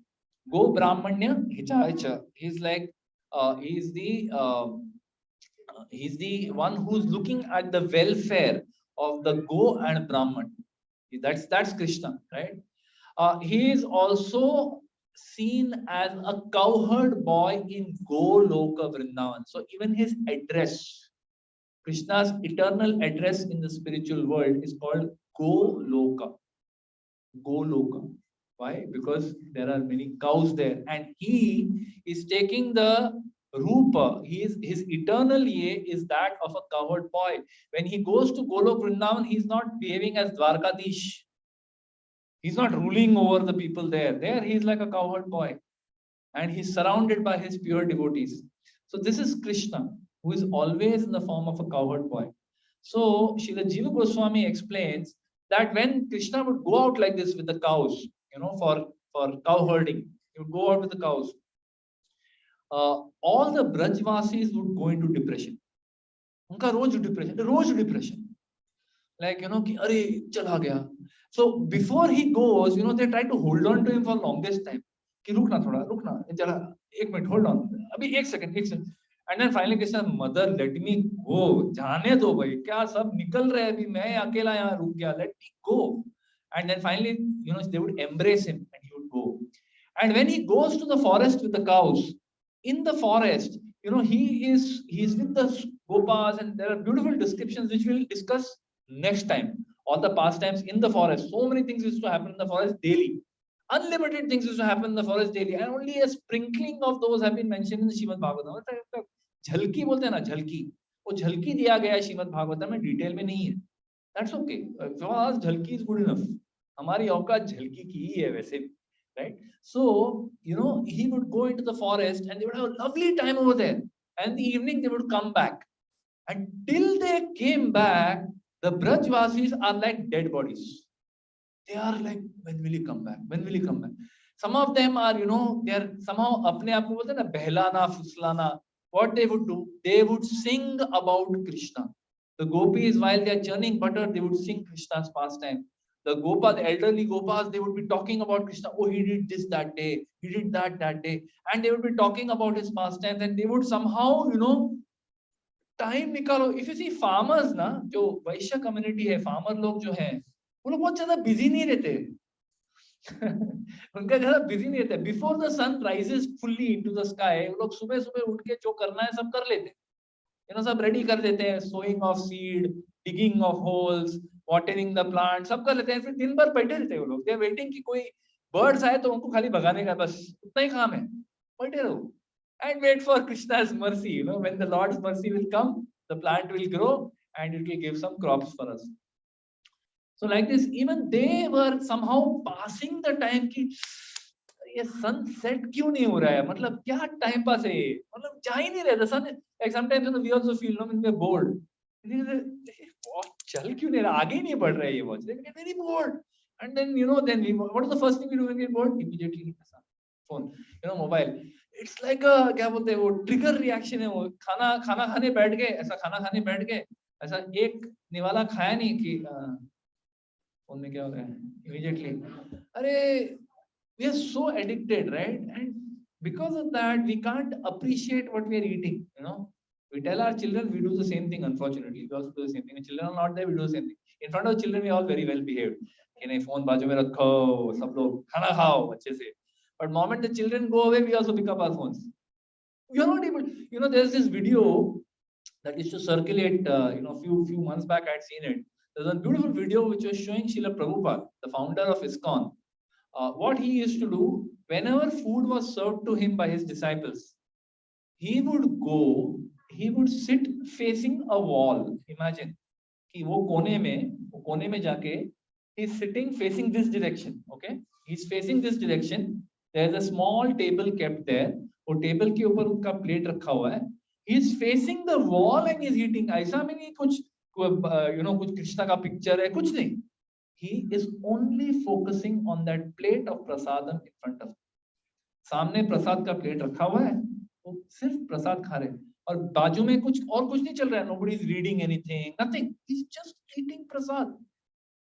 Go Brahmanya Hitaya. He's like, he's the one who's looking at the welfare of the Go and Brahman. That's Krishna, right? He is also seen as a cowherd boy in Goloka Vrindavan. So even his address, Krishna's eternal address in the spiritual world is called Goloka. Goloka. Why? Because there are many cows there, and he is taking the Rupa. His eternal ye is that of a cowherd boy. When he goes to Golok Vrindavan, he's not behaving as Dwarkadish. He's not ruling over the people there. There, he's like a cowherd boy, and he's surrounded by his pure devotees. So this is Krishna, who is always in the form of a cowherd boy. So Srila Jiva Goswami explains that when Krishna would go out like this with the cows, for cow herding, he would go out with the cows. All the Brajvasis would go into depression. उनका रोज depression. Like, कि अरे चला गया. So before he goes, they try to hold on to him for longest time. कि रुकना थोड़ा, रुकना, चला, एक मिनट, hold on, अभी एक second. And then finally Krishna, mother, let me go, जाने दो भाई, क्या सब निकल रहे हैं अभी, मैं अकेला यहाँ रुक गया, let me go. And then finally, they would embrace him and he would go. And when he goes to the forest with the cows, in the forest, he's with the gopas, and there are beautiful descriptions which we'll discuss next time. All the pastimes in the forest, so many things used to happen in the forest daily. Unlimited things used to happen in the forest daily, and only a sprinkling of those have been mentioned in the Srimad Bhagavatam. झलकी बोलते हैं ना, झलकी, वो झलकी दिया गया है श्रीमद् भागवतम में, detail में नहीं है. That's okay. For us, झलकी is good enough. हमारी औकात झलकी की ही है वैसे भी, right? So, he would go into the forest and they would have a lovely time over there. And in the evening, they would come back. And till they came back, the Brajvasis are like dead bodies. They are like, when will he come back? When will he come back? Some of them are, they are somehow apne aap ko bolte na, behlana, fuslana. What they would do, they would sing about Krishna. The gopis, while they are churning butter, they would sing Krishna's pastime. The elderly gopas, they would be talking about Krishna. Oh, he did this that day, he did that day, and they would be talking about his pastimes, and they would somehow, time निकालो. If you see farmers ना, जो वैश्य community है, farmer लोग जो हैं, वो लोग बहुत ज़्यादा busy नहीं रहते. उनका ज़्यादा busy नहीं रहता. Before the sun rises fully into the sky, वो लोग सुबह सुबह उठ के जो करना है सब कर लेते हैं. सब ready कर देते हैं. Sowing of seed, digging of holes, watering the plant, सब कर लेते हैं. फिर दिन भर बैठे रहते हैं वो लोग. They are waiting कि कोई birds आए तो उनको खाली भगाने का, बस उतना ही काम है. बैठे रहो. And wait for Krishna's mercy. When the Lord's mercy will come, the plant will grow and it will give some crops for us. So like this, even they were somehow passing the time कि ये sunset क्यों नहीं हो रहा है? मतलब क्या time pass है ये? मतलब जा ही नहीं रहा. The sun, like sometimes we also feel, when we're bored, चल क्यों नहीं रहा? आगे ही नहीं बढ़ रहा है ये watch. They get very bored. And then what is the first thing we do when we get bored? Immediately phone, mobile. It's like a क्या बोलते हैं वो trigger reaction है वो. खाना खाने बैठ गए ऐसा एक निवाला खाया नहीं कि फोन में क्या हो रहा है immediately. अरे, we are so addicted, right? And because of that, we can't appreciate what we are eating. We tell our children, we do the same thing. Unfortunately, we also do the same thing. When children are not there, we do the same thing. In front of children, we are all very well behaved. कि नहीं, phone बाजू में रखो, सब लोग खाना खाओ अच्छे से. But moment the children go away, we also pick up our phones. We are not able. There's this video that used to circulate. Few months back, I had seen it. There's a beautiful video which was showing Srila Prabhupada, the founder of ISKCON. What he used to do, whenever food was served to him by his disciples, he would sit facing a wall. Imagine कि वो कोने में जाके, he's sitting facing this direction. Okay, he's facing this direction. There's a small table kept there. वो table के ऊपर उनका plate रखा हुआ है. He's facing the wall and he's eating. ऐसा में नहीं कुछ कृष्णा का पिक्चर है, कुछ नहीं. He is only focusing on that plate of prasadam in front of him. सामने प्रसाद का प्लेट रखा हुआ है, वो सिर्फ प्रसाद खा रहे हैं और बाजू में कुछ नहीं चल रहा है. Nobody is reading anything, nothing. He's just eating prasad.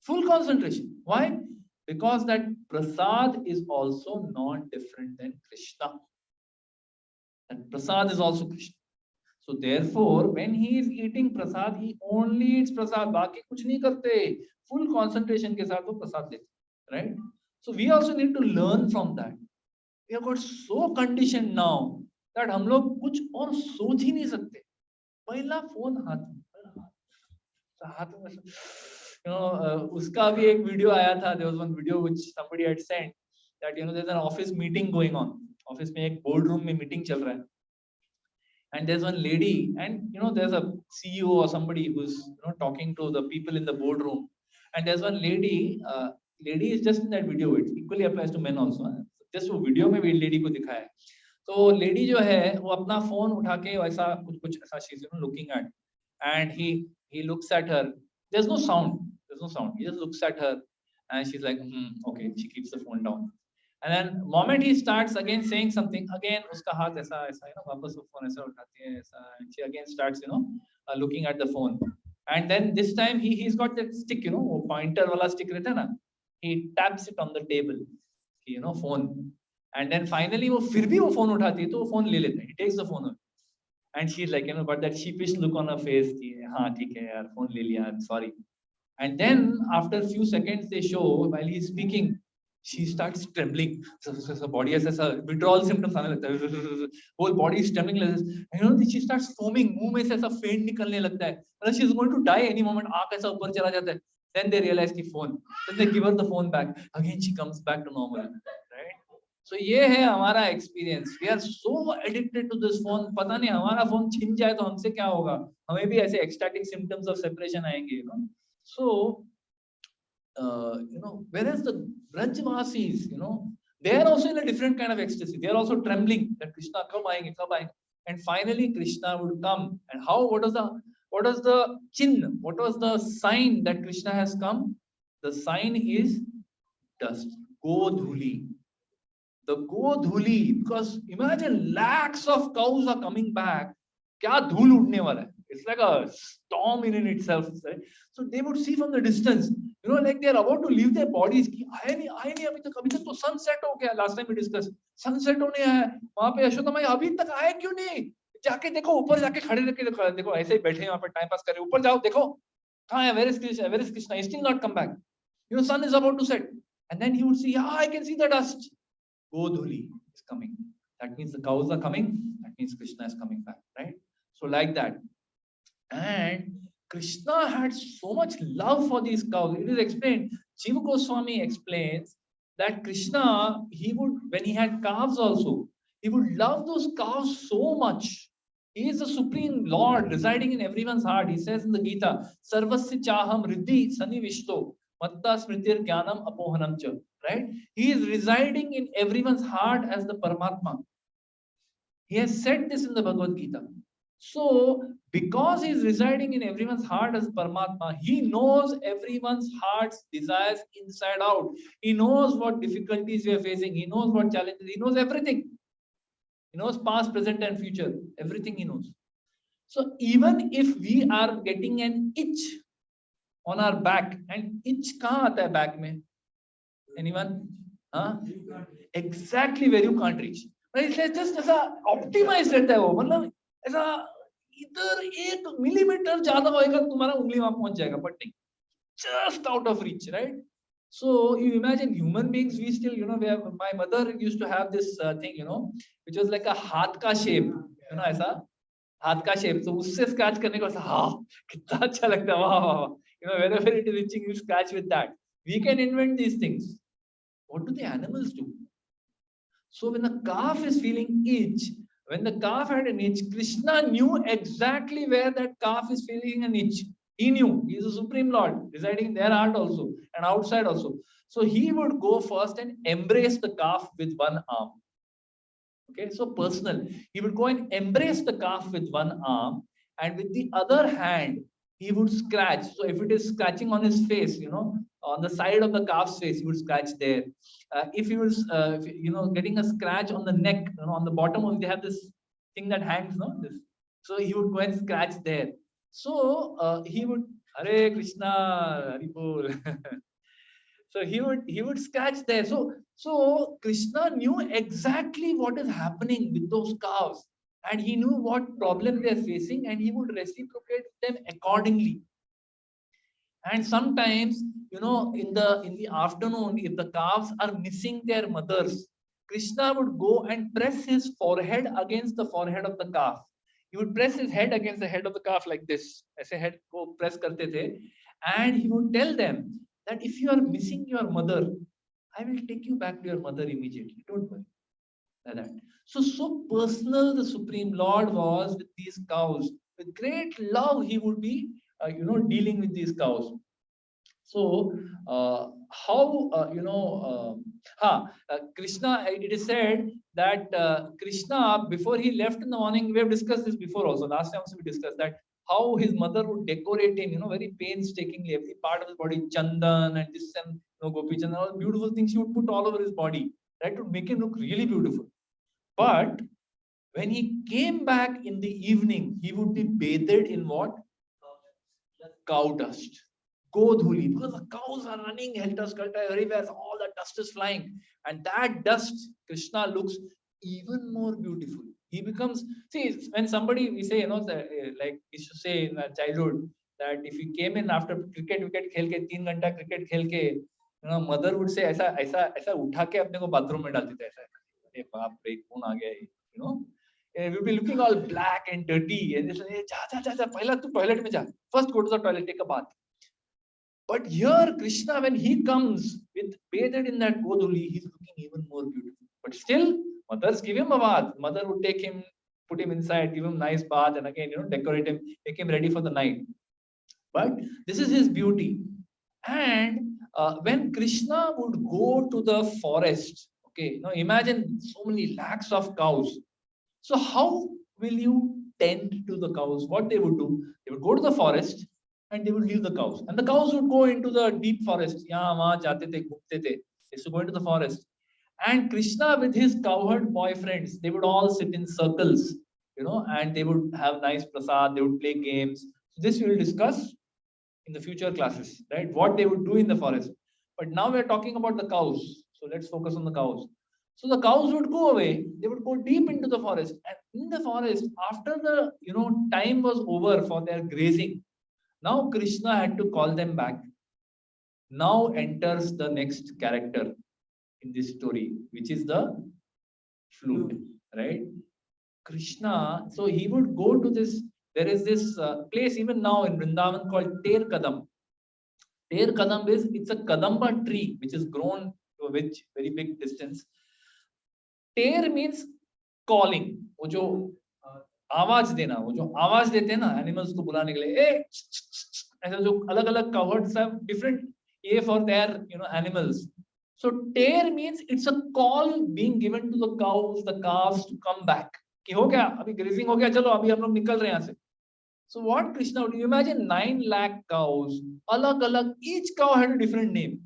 Full concentration. Why? Because that prasad is also not different than Krishna. And prasad is also Krishna. So therefore, when he is eating prasad, he only eats prasad. बाकी कुछ नहीं करते. Full concentration के साथ वो प्रसाद लेते, right? So we also need to learn from that. We have got so conditioned now that हम लोग कुछ और सोच ही नहीं सकते. पहला फोन हाथ में, उसका भी एक वीडियो आया था. There was one video which somebody had sent that there's an office meeting going on. Office में एक बोर्ड रूम में मीटिंग चल रहा है. And there's one lady, and there's a CEO or somebody who's talking to the people in the boardroom. And there's one lady. Lady is just in that video. It equally applies to men also. Just वो video में भी lady को दिखाया है. तो lady जो है वो अपना phone उठा के ऐसा कुछ ऐसा she's looking at, and he looks at her. There's no sound. He just looks at her, and she's like, okay. She keeps the phone down. And then moment he starts again saying something, again uska haath aisa वापस वो phone ऐसा उठाती है ऐसा, and she again starts looking at the phone. And then this time he's got that stick, वो pointer वाला stick रहता है ना, he taps it on the table, phone. And then finally वो फिर भी वो phone उठाती है तो वो phone ले लेता है, he takes the phone away. And she's like got that sheepish look on her face कि हाँ ठीक है यार phone ले लिया, I'm sorry. And then after a few seconds they show while he's speaking, she starts trembling. So body ऐसा withdrawal symptoms आने लगता है. Whole body is trembling like this. And she starts foaming. मुंह में से ऐसा faint निकलने लगता है. मतलब she is going to die any moment. आँख ऐसा ऊपर चला जाता है. Then they realize कि phone. Then they give her the phone back. Again she comes back to normal. Right? So ये है हमारा experience. We are so addicted to this phone. पता नहीं हमारा phone छिन जाए तो हमसे क्या होगा? हमें भी ऐसे ecstatic symptoms of separation आएंगे. So whereas the Brajvasis, they are also in a different kind of ecstasy. They are also trembling that Krishna kab aayenge. And finally Krishna would come. And what was the chin? What was the sign that Krishna has come? The sign is dust. Godhuli. The Godhuli, because imagine lakhs of cows are coming back. Kya dhul udne wala hai? It's like a storm in itself. Right? So they would see from the distance, like they are about to leave their bodies. कि आए नहीं अभी तक तो sunset हो गया. Last time we discussed. Sunset होने आया. वहाँ पे यशोदा माई अभी तक आए क्यों नहीं? जाके देखो ऊपर जाके खड़े रखे देखो ऐसे ही बैठे वहाँ पे टाइम पास कर रहे. ऊपर जाओ देखो कहाँ है? Where is Krishna? Where is Krishna? He still not come back. Sun is about to set. And then he would see, I can see the dust. Godhuli is coming. That means the cows are coming. That means Krishna is coming back, right? So like that. And Krishna had so much love for these cows. It is explained. Jiva Goswami explains that Krishna, when he had calves also, he would love those calves so much. He is the supreme Lord residing in everyone's heart. He says in the Gita, Sarvasya chaham riddhi sanivishto matta smritir jnanam apohanam cha. Right? He is residing in everyone's heart as the Paramatma. He has said this in the Bhagavad Gita. So, because he is residing in everyone's heart as Paramatma, he knows everyone's heart's desires inside out. He knows what difficulties we are facing. He knows what challenges. He knows everything. He knows past, present, and future. Everything he knows. So, even if we are getting an itch on our back, and itch kahan aata hai back mein? Anyone? Exactly where you can't reach. It's just ऐसा optimized रहता है वो. मतलब ऐसा इधर 1 millimeter ज्यादा होएगा तुम्हारा उंगली वहां पहुंच जाएगा, but नहीं, just out of reach, right? So you imagine human beings, we still, my mother used to have this thing, which was like a हाथ का shape, ऐसा हाथ का shape. So उससे scratch करने को ऐसा, कितना अच्छा लगता है, वाह. Wherever it is itching, you scratch with that. We can invent these things. What do the animals do? So when the calf is feeling itch, when the calf had an itch, Krishna knew exactly where that calf is feeling an itch. He knew. He is the Supreme Lord, residing in their heart also and outside also. So he would go first and embrace the calf with one arm. Okay, so personal. He would go and embrace the calf with one arm, and with the other hand, he would scratch. So if it is scratching on his face, on the side of the calf's face, he would scratch there. If he was, getting a scratch on the neck, on the bottom of, they have this thing that hangs, this. So he would go and scratch there. So he would, Hare Krishna, Hari Bol. So he would scratch there. So Krishna knew exactly what is happening with those cows, and he knew what problem they are facing, and he would reciprocate them accordingly. And sometimes, in the afternoon, if the calves are missing their mothers, Krishna would go and press his forehead against the forehead of the calf. He would press his head against the head of the calf like this. ऐसे head को press करते थे, and he would tell them that if you are missing your mother, I will take you back to your mother immediately. Don't worry. Like that. So personal the Supreme Lord was with these cows. With great love, he would be, dealing with these cows. So, how, Krishna, it is said that Krishna, before he left in the morning, we have discussed this before also. Last time also we discussed that how his mother would decorate him, very painstakingly, every part of his body, chandan and this and gopi chandan, all beautiful things she would put all over his body, right, to make him look really beautiful. But when he came back in the evening, he would be bathed in what? Cow dust. Godhuli, because the cows are running helter-skelter everywhere, all the dust is flying. And that dust, Krishna looks even more beautiful. He becomes, see, when somebody, we say, like we used to say in our childhood, that if you came in after cricket wicket खेल के 3 घंटा cricket खेल के, mother would say ऐसा उठा के अपने को bathroom में डालती थी ऐसा, ए बाप रे कौन आ गया ये, and we'll be looking all black and dirty, and they say, "Ja, पहला तू toilet में जा, first go to the toilet, take a bath." But here, Krishna, when he comes with bathed in that Godhuli, he's looking even more beautiful. But still, mothers give him a bath. Mother would take him, put him inside, give him nice bath, and again, decorate him, make him ready for the night. But this is his beauty. And when Krishna would go to the forest, okay, now imagine so many lakhs of cows. So how will you tend to the cows? What they would do, they would go to the forest and they would leave the cows. And the cows would go into the deep forest. They used to go into the forest. And Krishna with his cowherd boyfriends, they would all sit in circles, and they would have nice prasad, they would play games. So this we will discuss in the future classes, right? What they would do in the forest. But now we are talking about the cows. So let's focus on the cows. So the cows would go away, they would go deep into the forest. And in the forest, after the time was over for their grazing, now Krishna had to call them back. Now enters the next character in this story, which is the flute, right? Krishna, so he would go to this, there is this place even now in Vrindavan called Ter Kadam. Ter Kadam is, it's a Kadamba tree which is grown to a very big distance. Ter means calling, वो जो आवाज देना, वो जो आवाज देते हैं ना एनिमल्स को बुलाने के लिए, ऐसा जो अलग अलग cowards have different for their animals. So tear means it's a call being given to the cows, the calves to come back. कि हो गया, अभी grazing हो गया, चलो अभी हम लोग निकल रहे हैं यहाँ से. So what Krishna would, you imagine 9 lakh cows, alag alag, each cow had a different name.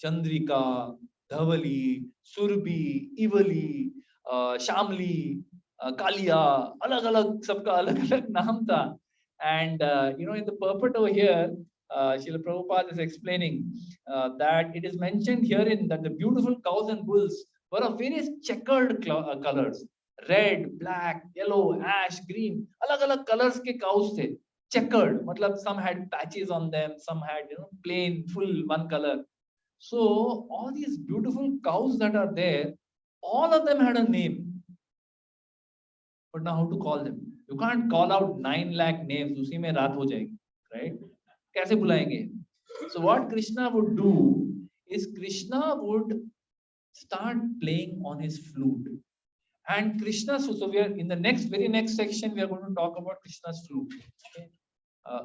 Chandrika, Dhavali, Surbi, Ivali, Shamli, Kalia, alag alag, sabka alag alag naam tha. And in the purport over here, Srila Prabhupada is explaining that it is mentioned herein that the beautiful cows and bulls were of various checkered colors. Red, black, yellow, ash, green, alag alag colors ke cows the. Checkered, matlab some had patches on them, some had plain, full one color. So all these beautiful cows that are there, all of them had a name. But now how to call them? You can't call out 9 lakh names, usi mein raat ho jayegi, right? Kaise bulayenge? So what Krishna would do is Krishna would start playing on his flute. And Krishna, so we are in the very next section, we are going to talk about Krishna's flute. Okay?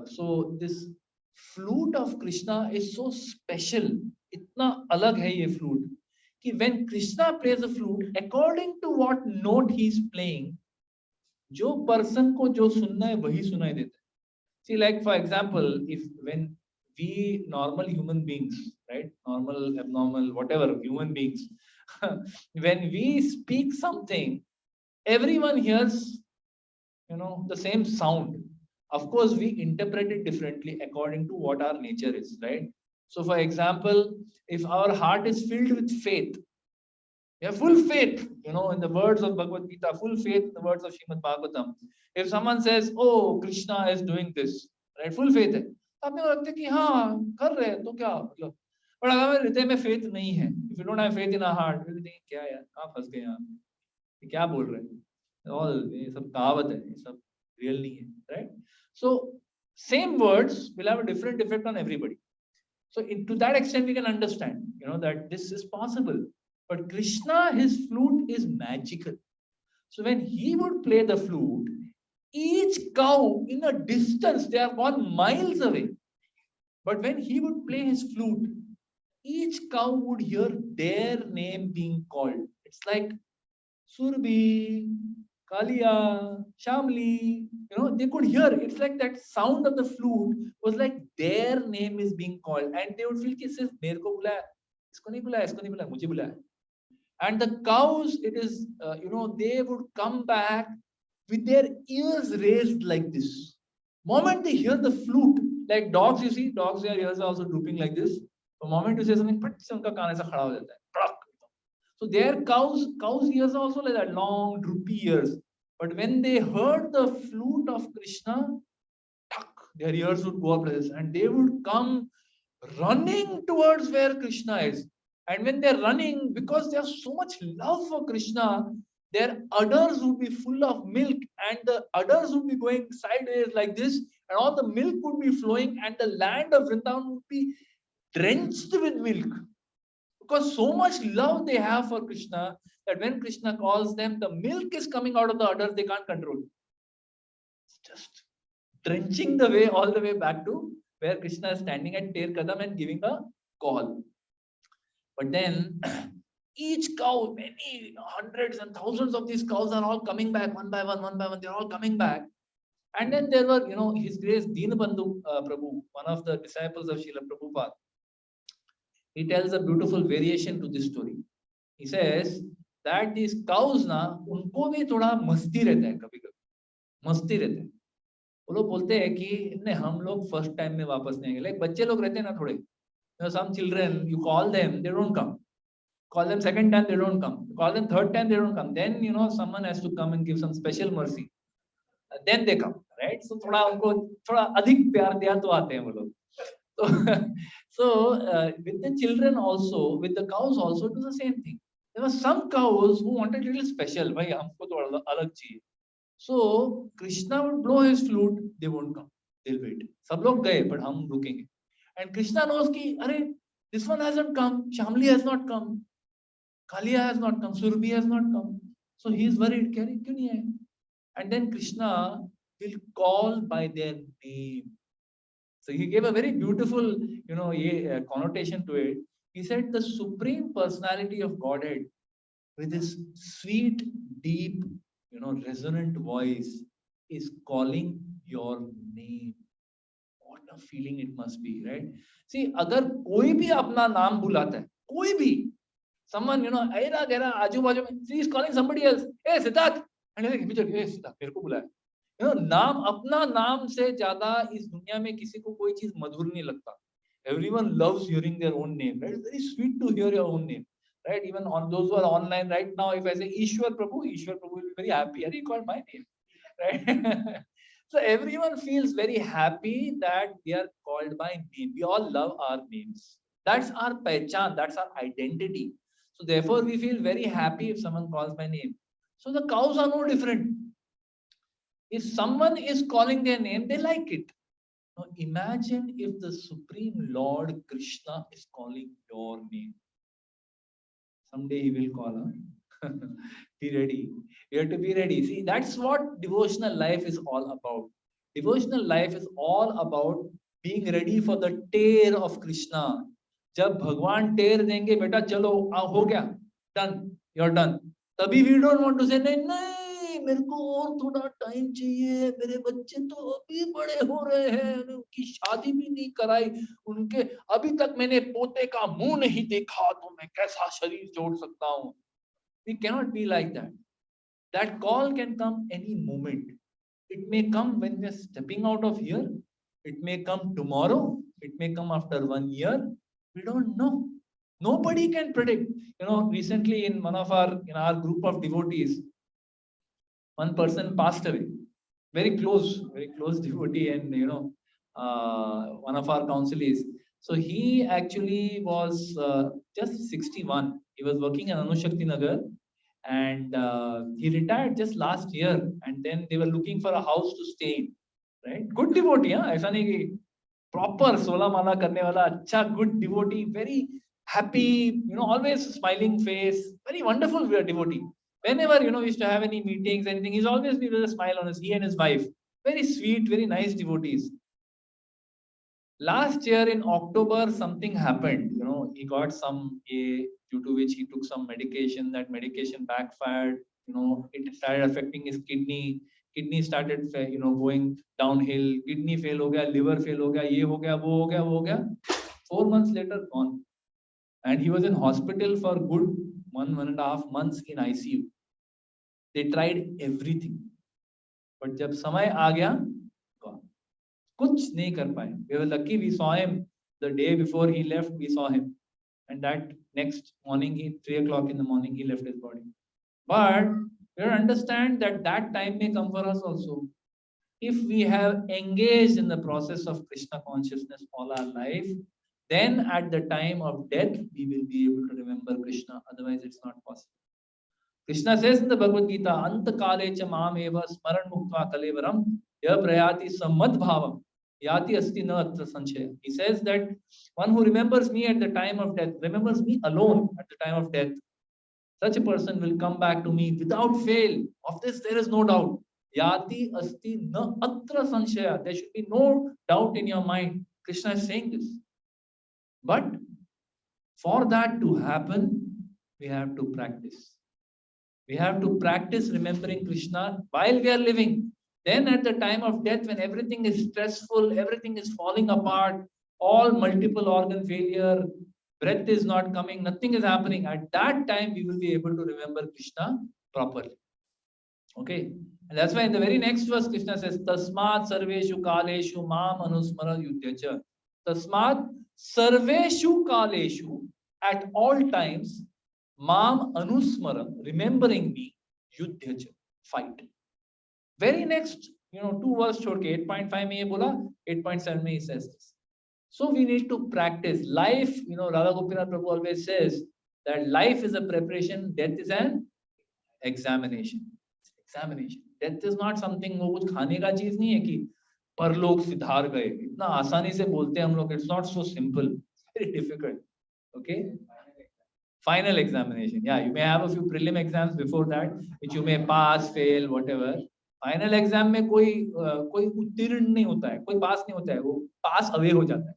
So this flute of Krishna is so special. Itna alag hai ye flute. Ki when Krishna plays a flute, according to what note he is playing, jo person ko jo sunna hai wahi sunai deta hai. See, like for example, when we normal human beings, right? Normal, abnormal, whatever human beings, when we speak something, everyone hears, the same sound. Of course, we interpret it differently according to what our nature is, right? So, for example, if our heart is filled with faith, we have full faith, in the words of Bhagavad Gita, full faith in the words of Srimad Bhagavatam. If someone says, "Oh, Krishna is doing this," right? Full faith. But But अगर हृदय में faith नहीं है, if you don't have faith in our heart, you think क्या यार, कहाँ फंस गए यहाँ पे, ये क्या बोल रहे हैं? All ये सब कहावत है, ये सब real नहीं है, right? So same words will have a different effect on everybody. So to that extent, we can understand, that this is possible. But Krishna, his flute is magical. So when he would play the flute, each cow in a distance, they have gone miles away. But when he would play his flute, each cow would hear their name being called. It's like Surbi, Kalia, Shamli, they could hear. It's like that sound of the flute was like their name is being called. And they would feel कि सिर्फ मेरे को बुलाया, इसको नहीं बुलाया, इसको नहीं बुलाया, मुझे बुलाया. And the cows, it is, they would come back with their ears raised like this. Moment they hear the flute, like dogs, you see, dogs, their ears are also drooping like this. The moment you say something, पट से उनका कान ऐसा खड़ा हो जाता है. So their cows' ears are also like that, long, droopy ears. But when they heard the flute of Krishna, their ears would go up like this, and they would come running towards where Krishna is. And when they're running, because they have so much love for Krishna, their udders would be full of milk, and the udders would be going sideways like this, and all the milk would be flowing, and the land of Vrindavan would be drenched with milk. Because so much love they have for Krishna that when Krishna calls them, the milk is coming out of the udder, they can't control. It's just drenching the way all the way back to where Krishna is standing at Ter Kadam and giving a call. But then each cow, many hundreds and thousands of these cows are all coming back one by one, they're all coming back. And then there were, His Grace Dinabandhu Prabhu, one of the disciples of Srila Prabhupada. He tells a beautiful variation to this story. He says that these cows ना उनको भी थोड़ा मस्ती रहता है कभी-कभी, मस्ती रहता है. वो लोग बोलते हैं कि नहीं हम लोग फर्स्ट टाइम में वापस नहीं आएंगे. लाइक बच्चे लोग रहते हैं ना थोड़े. Some children, you call them, they don't come. Call them second time, they don't come. Call them third time, they don't come. Then someone has to come and give some special mercy. Then they come, right? So थोड़ा उनको थोड़ा अधिक प्यार दिया तो आते हैं वो लोग. So with the children also, with the cows also, it was the same thing. There were some cows who wanted a little special. भाई हमको तो अलग चाहिए. So Krishna would blow his flute, they won't come. They'll wait. सब लोग गए, but हम रुकेंगे. And Krishna knows कि अरे this one hasn't come, Shamli has not come, Kalia has not come, Surbi has not come. So he is worried. क्यों नहीं आए? And then Krishna will call by their name. So he gave a very beautiful, connotation to it. He said the Supreme Personality of Godhead, with his sweet, deep, resonant voice, is calling your name. What a feeling it must be, right? See, अगर कोई भी अपना नाम बुलाता है, कोई भी, someone, ऐरा गैरा आजू बाजू में, see, he's calling somebody else. Hey, Siddharth, and hey, Siddharth, मेरे को बुलाया. नाम अपना नाम से ज्यादा इस दुनिया में किसी को कोई चीज मधुर नहीं लगता. Everyone loves hearing their own name. Right? It's very sweet to hear your own name. Right? Even on those who are online right now, if I say Ishwar Prabhu will be very happy. He called my name. Right? So everyone feels very happy that we are called by name. We all love our names. That's our pehchan. That's our identity. So therefore, we feel very happy if someone calls my name. So the cows are no different. If someone is calling their name, they like it. Now imagine if the Supreme Lord Krishna is calling your name. Someday he will call her. Be ready. You have to be ready. See, that's what devotional life is all about. Devotional life is all about being ready for the tear of Krishna. जब भगवान टेर देंगे बेटा चलो हो गया done, you're done. तभी we don't want to say नहीं मेरे को और थोड़ा टाइम चाहिए, मेरे बच्चे तो अभी बड़े हो रहे हैं, उनकी शादी भी नहीं कराई, उनके अभी तक मैंने पोते का मुंह नहीं देखा, तो मैं कैसा शरीर जोड़ सकता हूँ. We cannot be like that. That call can come any moment. It may come when we are stepping out of here. It may come tomorrow. It may come after 1 year. We don't know. Nobody can predict. Recently in our group of devotees, one person passed away. Very close devotee, and one of our counselees. So he actually was just 61. He was working in Anushakti Nagar, and he retired just last year. And then they were looking for a house to stay in. Right? Good devotee, huh? ऐसा नहीं कि proper 16 माला करने वाला अच्छा good devotee, very happy, always smiling face, very wonderful devotee. Whenever we used to have any meetings, anything, he's always be with a smile on his. He and his wife, very sweet, very nice devotees. Last year in October, something happened. He got some due to which he took some medication. That medication backfired. It started affecting his kidney. Kidney started, going downhill. Kidney fail ho gaya, liver fail ho gaya, ye ho gaya, wo ho gaya, wo ho gaya. 4 months later, gone. And he was in hospital for good 1.5 months in ICU. They tried everything, but जब समय आ गया, gone. कुछ नहीं कर पाए. We were lucky we saw him the day before he left. We saw him, and that next morning, 3 o'clock in the morning, he left his body. But we have to understand that that time may come for us also. If we have engaged in the process of Krishna consciousness all our life, then at the time of death, we will be able to remember Krishna. Otherwise, it's not possible. Krishna says in the Bhagavad Gita, Anta kale cha maam eva smaran muktva kalevaram ya prayati samad bhavam yati asti na atra sanchaya. He says that one who remembers me at the time of death, remembers me alone at the time of death, such a person will come back to me without fail. Of this, there is no doubt. Yati asti na atra sanchaya. There should be no doubt in your mind. Krishna is saying this. But for that to happen, we have to practice. We have to practice remembering Krishna while we are living. Then at the time of death, when everything is stressful, everything is falling apart, all multiple organ failure, breath is not coming, nothing is happening. At that time, we will be able to remember Krishna properly. Okay. And that's why in the very next verse, Krishna says, Tasmat sarveshu kaleshu mam anusmara yudhyacha. Tasmat sarveshu kaleshu, at all times, mam anusmara, remembering me, yudhyacha, fight. Very next, 2 verse chhod ke 8.5 mein ye bola, 8.7 mein he says this. So we need to practice. Life, Radha Gopinath Prabhu always says that life is a preparation, death is an examination. Examination. Death is not something वो कुछ खाने का चीज नहीं है कि परलोक सिधार गए. इतना आसानी से बोलते हैं हम लोग. It's not so simple. Very difficult. Okay. Final examination. Yeah, you may have a few prelim exams before that, which you may pass, fail, whatever. Final exam में कोई उत्तीर्ण नहीं होता है, कोई पास नहीं होता है, वो पास अवे हो जाता है.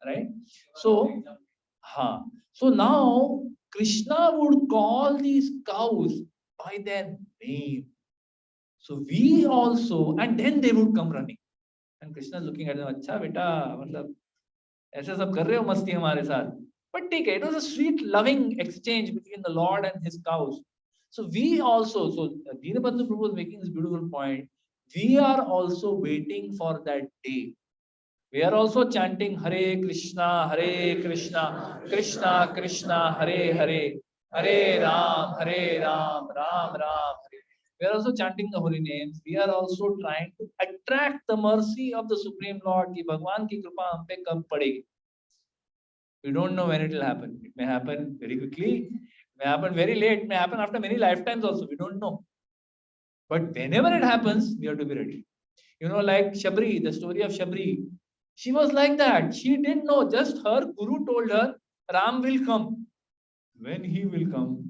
Right? So now Krishna would call these cows by their name. So we also, and then they would come running. And Krishna is looking at them, अच्छा बेटा, मतलब ऐसे सब कर रहे हो मस्ती हमारे साथ. But ठीक है, it was a sweet, loving exchange between the Lord and his cows. So we also, Dinabandhu Prabhu was making this beautiful point. We are also waiting for that day. We are also chanting Hare Krishna, Krishna Krishna, Hare Hare, Hare Ram, Ram Ram. We are also chanting the holy names. We are also trying to attract the mercy of the Supreme Lord. Ki Bhagwan ki kripa hum pe kab padegi. We don't know when it will happen. It may happen very quickly. It may happen very late. It may happen after many lifetimes also. We don't know. But whenever it happens, we have to be ready. Like Shabri, the story of Shabri. She was like that. She didn't know. Just her guru told her, Ram will come. When he will come.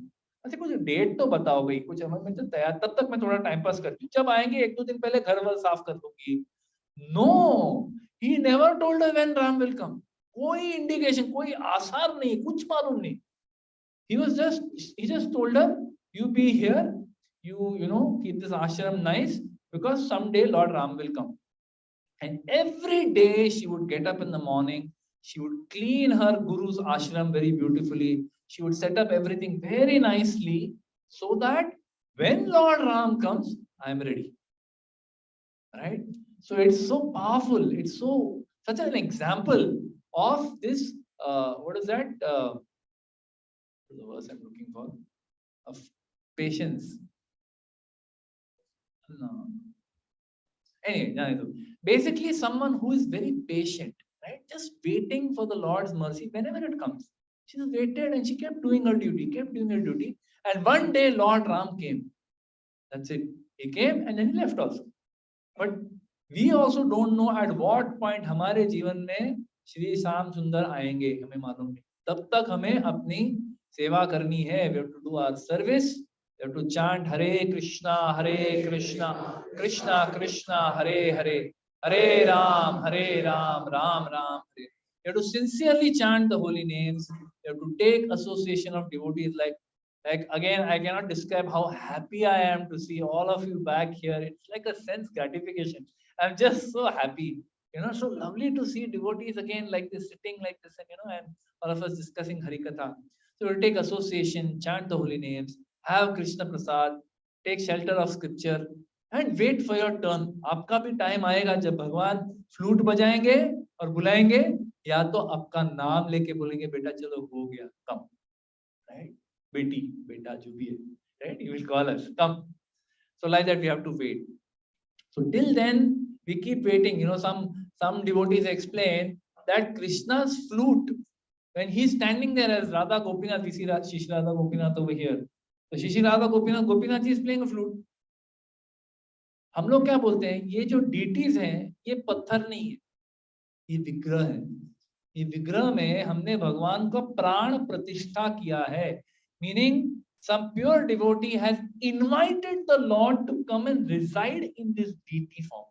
अच्छा कुछ date तो बताओ भाई, कुछ मैं तो तैयार, तब तक मैं थोड़ा टाइम पास करती हूँ, जब आएंगे 1-2 दिन पहले घर वर साफ कर दूंगी. No, he never told her when Ram will come. कोई इंडिकेशन, कोई आसार नहीं, कुछ मालूम नहीं. He just told her, you be here, you keep this ashram nice, because someday Lord Ram will come. And every day she would get up in the morning, she would clean her guru's ashram very beautifully. She would set up everything very nicely so that when Lord Ram comes, I am ready. Right? So it's so powerful. It's such an example of this. What is that? The verse I'm looking for, of patience. No. Anyway, basically someone who is very patient right? Just waiting for the Lord's mercy whenever it comes. She just waited and she kept doing her duty. And one day Lord Ram came. That's it. He came and then he left also. But we also don't know at what point हमारे जीवन में श्री श्याम सुंदर आएंगे, हमें मालूम नहीं. तब तक हमें अपनी सेवा करनी है. We have to do our service. We have to chant Hare Krishna, Krishna Krishna, Hare Hare, Hare Ram, Ram Ram, Hare. You have to sincerely chant the holy names. You have to take association of devotees. Like again, I cannot describe how happy I am to see all of you back here. It's like a sense gratification. I'm just so happy. So lovely to see devotees again like this, sitting like this, and all of us discussing Harikatha. So we'll take association, chant the holy names, have Krishna Prasad, take shelter of scripture, and wait for your turn. आपका भी time आएगा जब भगवान flute बजाएंगे और बुलाएंगे, या तो आपका नाम लेके बोलेंगे बेटा चलो हो गया, come, right? बेटी, बेटा जो भी है, right? He will call us, come. So like that we have to wait. So till then we keep waiting. Some devotees explain that Krishna's flute, when he's standing there as Radha Gopinath, we see Shishi Radha Gopinath over here. So Shishi Radha Gopinath is playing a flute. हम लोग क्या बोलते हैं, ये जो deities हैं, ये पत्थर नहीं है, ये विग्रह है. ये विग्रह में हमने भगवान को प्राण प्रतिष्ठा किया है. Meaning some pure devotee has invited the Lord to come and reside in this deity form.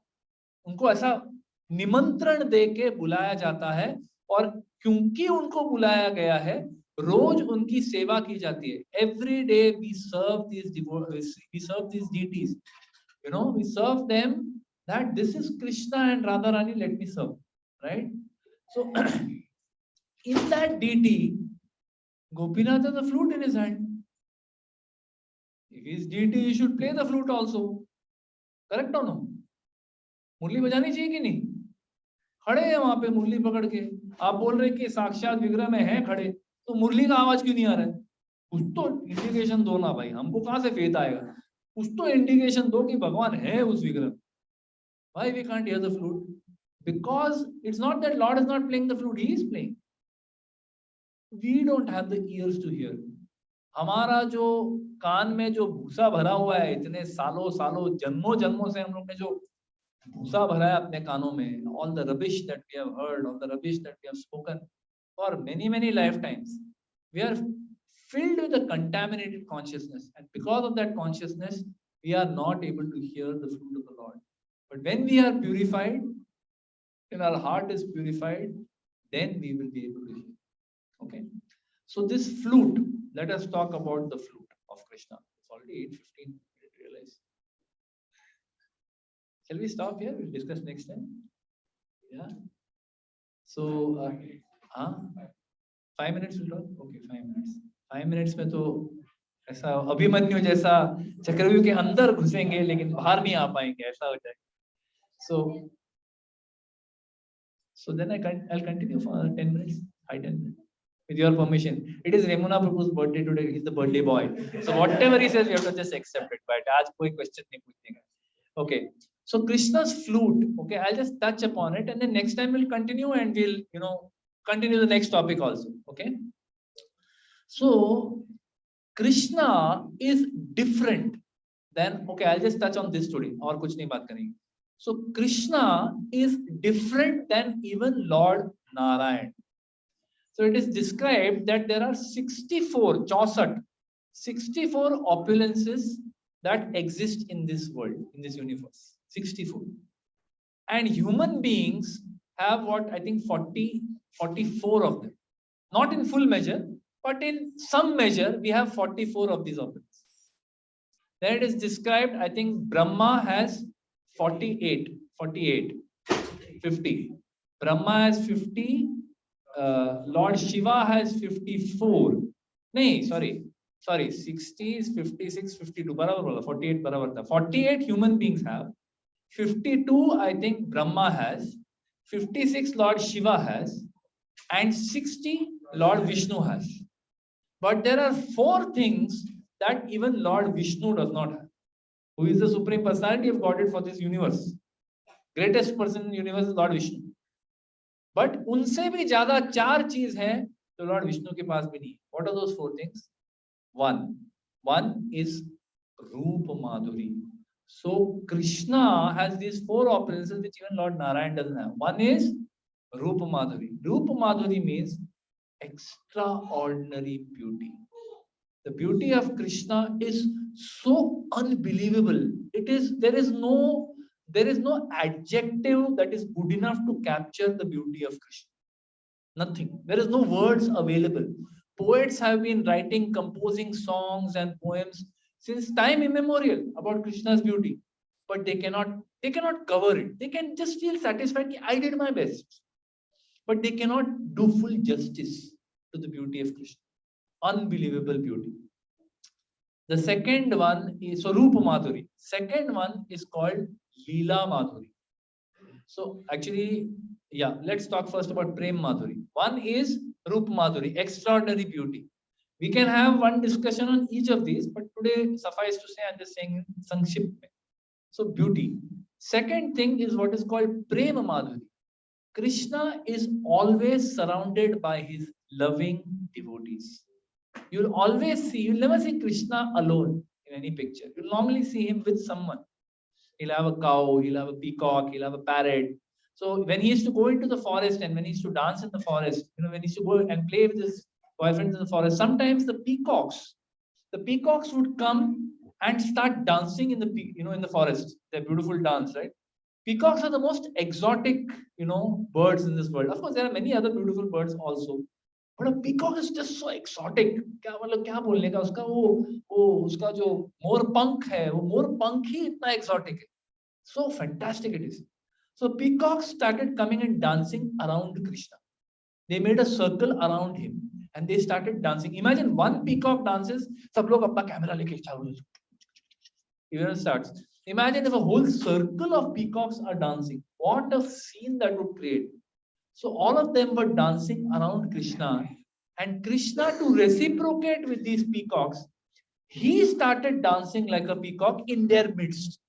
उनको ऐसा निमंत्रण देके बुलाया जाता है, और क्योंकि उनको बुलाया गया है, रोज उनकी सेवा की जाती है. Every day we serve these deities. We serve them that this is Krishna and Radharani, let me serve, right? So in that deity, Gopinath has a flute in his hand. If he is deity, he should play the flute also. Correct or no? मुरली बजानी चाहिए कि नहीं? खड़े हैं वहां पे मुरली पकड़ के. आप बोल रहे कि साक्षात विग्रह में है खड़े, तो मुरली का आवाज क्यों नहीं आ रहा है? कुछ तो इंडिकेशन दो ना भाई, हमको कहां से फेथ आएगा? कुछ तो इंडिकेशन दो कि भगवान है उस विग्रह. Why we can't hear the flute? Because it's not that Lord is not playing the flute, he is playing. We don't have the ears to hear. हमारा जो कान में जो भूसा भरा हुआ है, इतने सालों जन्मों से हम लोग ने जो भूसा भरा है अपने कानों में, all the rubbish that we have heard, all the rubbish that we have spoken for many lifetimes, we are filled with a contaminated consciousness, and because of that consciousness we are not able to hear the flute of the Lord. But when we are purified, when our heart is purified, then we will be able to hear. Okay, so this flute, let us talk about the flute of Krishna. It's already 8:15, I didn't realize. Shall we stop here? We'll discuss next time. Yeah. So, 5 minutes will talk? Okay, 5 minutes. 5 minutes में तो ऐसा अभिमन्यु जैसा चक्रव्यूह के अंदर घुसेंगे लेकिन बाहर नहीं आ पाएंगे, ऐसा हो जाएगा. So then I'll continue for 10 minutes, 10 minutes. With your permission. It is Remuna Prabhu's birthday today. He's the birthday boy. So whatever he says, we have to just accept it. But आज कोई question नहीं पूछेगा. Okay. So Krishna's flute. Okay, I'll just touch upon it, and then next time we'll continue, and we'll continue the next topic also. Okay. So Krishna is different than. Okay, I'll just touch on this today. और कुछ नहीं बात करेंगे. So Krishna is different than even Lord Narayan. So it is described that there are 64 opulences that exist in this world, in this universe. 64. And human beings have what I think 44 of them. Not in full measure, but in some measure we have 44 of these opulences. Then it is described, I think Brahma has 50. Brahma has 50. Lord Shiva has 54. नहीं, sorry, 60 is 56, 52. बराबर बोला, 48 बराबर था. 48 human beings have. 52 I think Brahma has. 56 Lord Shiva has, and 60 Lord Vishnu has. But there are 4 things that even Lord Vishnu does not have. Who is the Supreme Personality of Godhead for this universe? Greatest person in the universe is Lord Vishnu. But उनसे भी ज्यादा 4 चीज हैं जो Lord Vishnu के पास भी नहीं है. What are those 4 things? One is रूप माधुरी. So Krishna has these 4 opulences which even Lord Narayan doesn't have. One is Rupa Madhuri. Rupa Madhuri means extraordinary beauty. The beauty of Krishna is so unbelievable. There is no adjective that is good enough to capture the beauty of Krishna. Nothing. There is no words available. Poets have been writing, composing songs and poems since time immemorial about Krishna's beauty, but they cannot cover it. They can just feel satisfied that I did my best, but they cannot do full justice to the beauty of Krishna. Unbelievable beauty. The second one is Rupa Madhuri. Second one is called Leela Madhuri. So actually, yeah, let's talk first about Prem Madhuri. One is Rup Madhuri, extraordinary beauty. We can have one discussion on each of these, but today suffice to say, I'm just saying Sankship. So beauty. Second thing is what is called Prem Madhuri. Krishna is always surrounded by his loving devotees. You'll never see Krishna alone in any picture. You'll normally see him with someone. He'll have a cow, he'll have a peacock, he'll have a parrot. So when he used to go into the forest and when he used to dance in the forest, when he used to go and play with his boyfriends in the forest, sometimes the peacocks would come and start dancing in the forest. They're beautiful dance, right? Peacocks are the most exotic, birds in this world. Of course, there are many other beautiful birds also. But a peacock is just so exotic. क्या बोलने का उसका जो मोर पंख है वो मोर पंख ही इतना exotic है. So fantastic it is. So peacocks started coming and dancing around Krishna. They made a circle around him and they started dancing. Imagine one peacock dances, सब लोग अपना कैमरा लेके चालू. Even starts. Imagine if a whole circle of peacocks are dancing. What a scene that would create. So all of them were dancing around Krishna, and Krishna, to reciprocate with these peacocks, he started dancing like a peacock in their midst.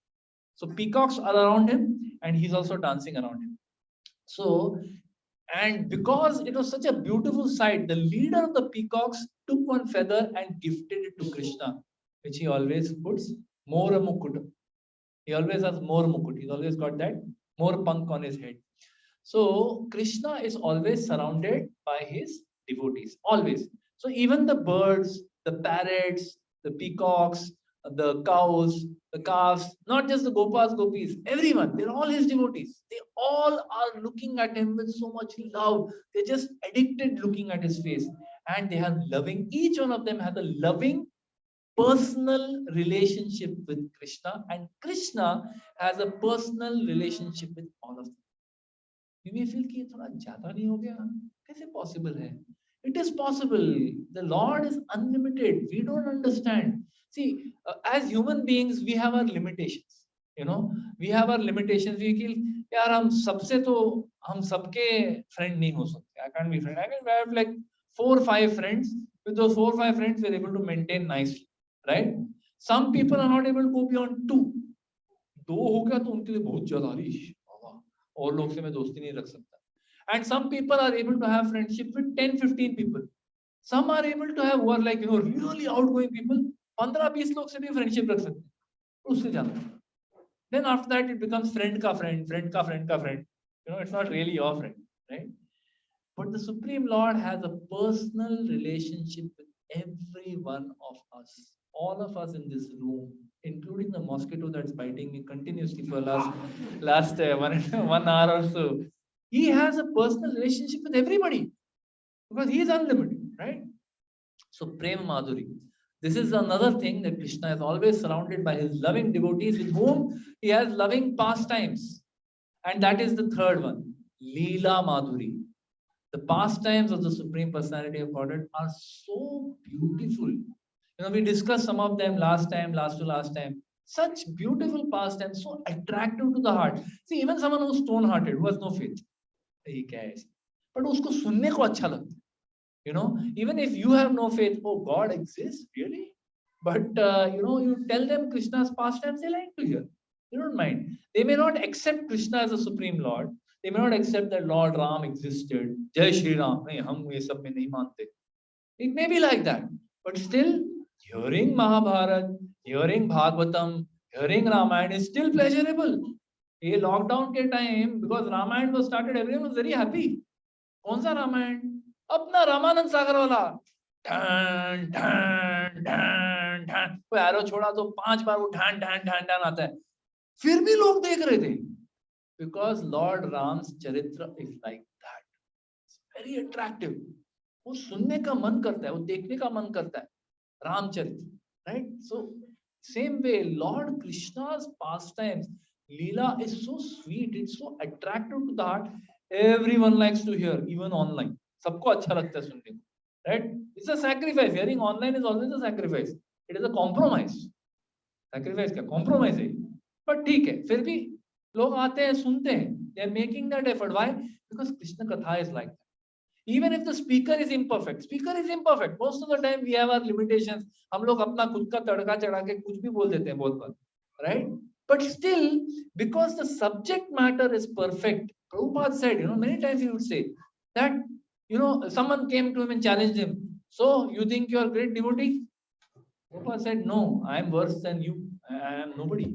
So peacocks are around him and he's also dancing around him. So, and because it was such a beautiful sight, the leader of the peacocks took one feather and gifted it to Krishna, which he always puts Mora Mukut. He always has more mukut. He's always got that more punk on his head. So Krishna is always surrounded by his devotees. Always. So even the birds, the parrots, the peacocks, the cows, the calves, not just the gopas, gopis, everyone, they're all his devotees. They all are looking at him with so much love. They're just addicted looking at his face. And they have loving, each one of them has a loving personal relationship with Krishna, and Krishna has a personal relationship with all of them. You may feel कि ये थोड़ा ज़्यादा नहीं हो गया? कैसे possible है? It is possible. The Lord is unlimited. We don't understand. See, as human beings, we have our limitations. We have our limitations. We feel, यार हम सबके friend नहीं हो सकते. I can't be friend. I can have like 4 or 5 friends. With those 4 or 5 friends, we're able to maintain nicely. Right? Some people are not able to go beyond 2. 2 हो गया तो उनके लिए बहुत ज्यादा और लोग से मैं दोस्ती नहीं रख सकता. And some people are able to have friendship with 10-15 people. Some are able to have who are like really outgoing people. 15-20 लोग से भी friendship रख सकते हैं. उससे ज्यादा. Then after that it becomes friend का friend, friend का friend का friend. It's not really your friend, right? But the Supreme Lord has a personal relationship with every one of us. All of us in this room, including the mosquito that's biting me continuously for last 1 hour or so. He has a personal relationship with everybody because he is unlimited, right? So Prem Madhuri. This is another thing that Krishna is always surrounded by his loving devotees with whom he has loving pastimes. And that is the third one, Leela Madhuri. The pastimes of the Supreme Personality of Godhead are so beautiful. We discussed some of them last to last time. Such beautiful pastimes, so attractive to the heart. See, even someone who's stone-hearted, who has no faith, he cares. But usko sunne ko acha lagta. Even if you have no faith, oh, God exists, really? But, you tell them Krishna's pastimes, they like to hear. They don't mind. They may not accept Krishna as a Supreme Lord. They may not accept that Lord Ram existed. Jai Shri Ram. नहीं, हम ये सब में नहीं मानते. It may be like that, but still, hearing Mahabharata, hearing Bhagavatam, hearing Ramayana is still pleasurable. ये lockdown के time, because Ramayana was started, everyone was very happy. कौन सा रामायण? अपना रामानंद सागर वाला. ढान ढान ढान ढान, कोई एरो छोड़ा तो 5 बार वो ढान ढान ढान ढान आता है. फिर भी लोग देख रहे थे, because Lord Ram's charitra is like that. It's very attractive. वो सुनने का मन करता है, वो देखने का मन करता है. रामचरित्र, right? So same way, Lord Krishna's pastimes, Leela is so sweet, it's so attractive to the heart. Everyone likes to hear, even online. सबको अच्छा लगता है सुनने को, right? It's a sacrifice. Hearing online is always a sacrifice. It is a compromise. Sacrifice क्या? Compromise है. But ठीक है, फिर भी लोग आते हैं, सुनते हैं. They are making that effort. Why? Because Krishna Katha is like that. Even if the speaker is imperfect. Most of the time we have our limitations. हम लोग अपना खुद का तड़का चढ़ा के कुछ भी बोल देते हैं बहुत बार, right? But still, because the subject matter is perfect, Prabhupada said, many times he would say that, someone came to him and challenged him. So, you think you are a great devotee? Prabhupada said, no, I am worse than you. I am nobody.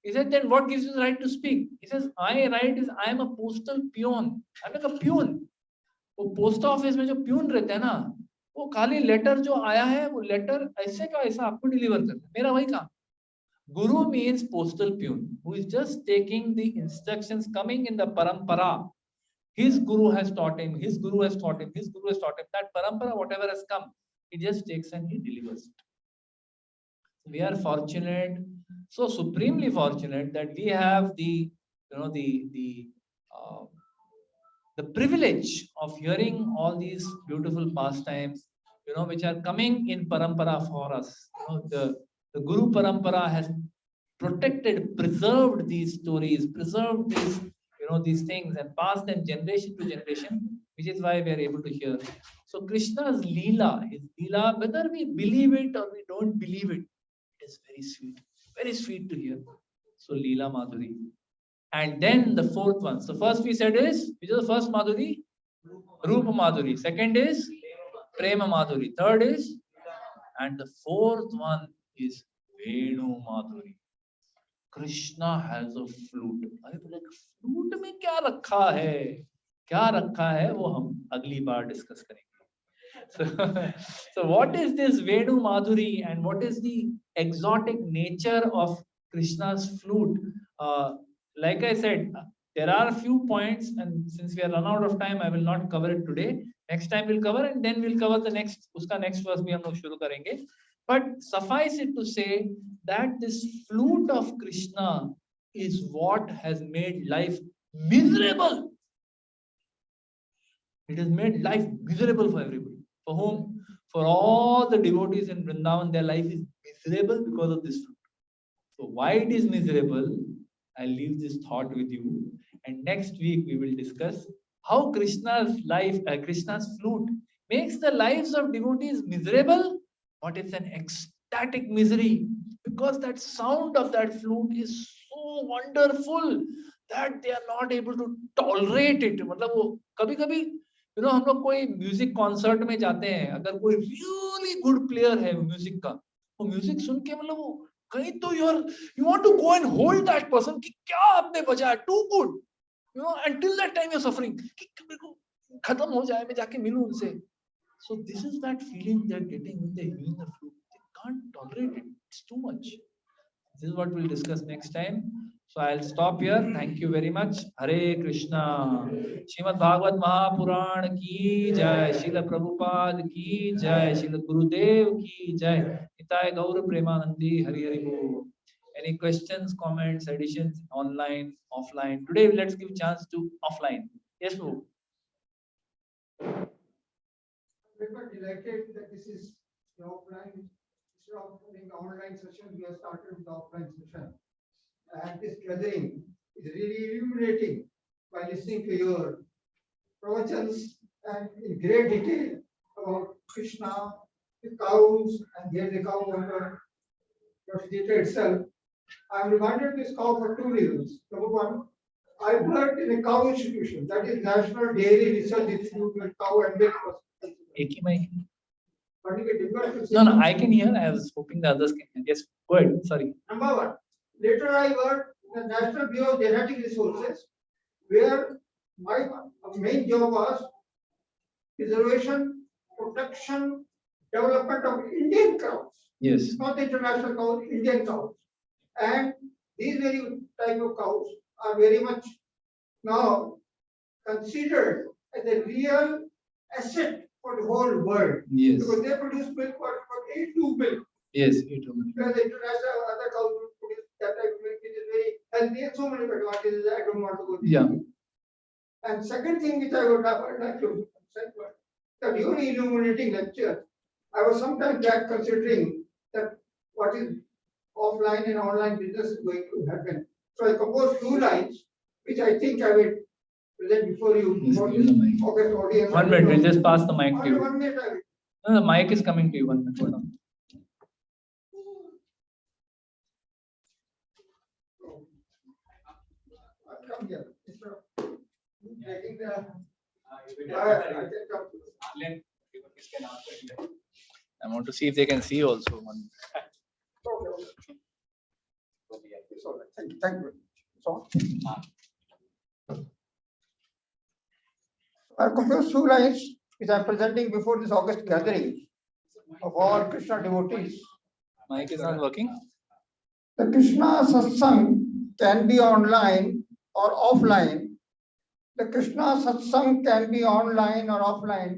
He said, then what gives you the right to speak? He says, I am a postal peon. I'm like a peon. वो post office में जो peon रहते हैं ना, वो खाली letter जो आया है, वो लेटर ऐसे का ऐसा आपको डिलीवर करता है. मेरा वही काम. Guru means postal peon, who is just taking the instructions coming in the parampara. His guru has taught him, his guru has taught him, his guru has taught him. That parampara, whatever has come, he just takes and he delivers it. We are fortunate, so supremely fortunate, that we have the privilege of hearing all these beautiful pastimes, which are coming in parampara for us. The Guru parampara has protected, preserved these stories, preserved these things, and passed them generation to generation, which is why we are able to hear. So Krishna's Leela, his Leela, whether we believe it or we don't believe it, it is very sweet to hear. So Leela Madhuri. And then the fourth one. So first we said is, which is the first Madhuri? Rupa Madhuri. Second is Prema Madhuri. Third is, and the fourth one is Venu Madhuri. Krishna has a flute. अरे बोले flute में क्या रखा है? क्या रखा है वो हम अगली बार डिस्कस करेंगे. So what is this Venu Madhuri and what is the exotic nature of Krishna's flute? Like I said, there are a few points, and since we are run out of time, I will not cover it today. Next time we'll cover, and then we'll cover the next. Uska next verse bhi hum log shuru karenge. But suffice it to say that this flute of Krishna is what has made life miserable. It has made life miserable for everybody. For whom? For all the devotees in Vrindavan, their life is miserable because of this flute. So why it is miserable? I'll leave this thought with you, and next week we will discuss how Krishna's flute makes the lives of devotees miserable, but it's an ecstatic misery, because that sound of that flute is so wonderful that they are not able to tolerate it. मतलब वो कभी-कभी हम लोग कोई music concert में जाते हैं, अगर कोई रियली गुड प्लेयर है म्यूजिक का, वो म्यूजिक सुन के मतलब वो कहीं तो you want to go and hold that person कि क्या आपने बजाया, too good, until that time you're suffering कि मेरे को खत्म हो जाए, मैं जाके मिलूं उनसे. So this is that feeling they're getting when they're hearing the flute. They can't tolerate it. It's too much. This is what we'll discuss next time. So I'll stop here. Thank you very much. Hare Krishna. Srimad Bhagavad Mahapuran ki jai. Srila Prabhupada ki jai. Srila Gurudev ki jai. Nitai Gaur Premanandi. Hari Hari Bol. Any questions, comments, additions, online, offline? Today let's give chance to offline. Yes, Prabhu. I'm delighted that this is the offline. Instead of having the online session, we have started with the offline session. And this gathering is really illuminating by listening to your pravachans and in great detail about Krishna, the cows, and here the cow water, Gita itself. I am reminded of this cow for two reasons. Number one, I worked in a cow institution, that is National Dairy Research Institute with cow and milk. एक ही mic. But it is difficult to say. No, I can hear. I was hoping the others can hear. Yes, go ahead. Sorry. Number one. Later I worked in the National Bureau of Genetic Resources, where my main job was preservation, protection, development of Indian cows. Yes. Not international cows, Indian cows. And these very type of cows are very much now considered as a real asset for the whole world. Yes. Because they produce milk for A2 milk. Yes, it will. Because the international other cows produce that type of milk, which is very healthy and so many advantages. I don't want to go Yeah. And second thing which I would like to say was that during illuminating lecture, I was sometimes back considering that what is offline and online business is going to happen. So I composed two lines, which I think I will present before you. Yes, For give the mic. August audience. 1 minute, we'll just pass the mic to you. 1 minute I will. No, the mic is coming to you. 1 minute. Hold on. I'll come here. Instead of taking the. I want to see if they can see also. It's all right. Thank you. So, I composed two lines which I am presenting before this August gathering of all Krishna devotees. Mic is not working. The Krishna satsang can be online or offline. The Krishna satsang can be online or offline.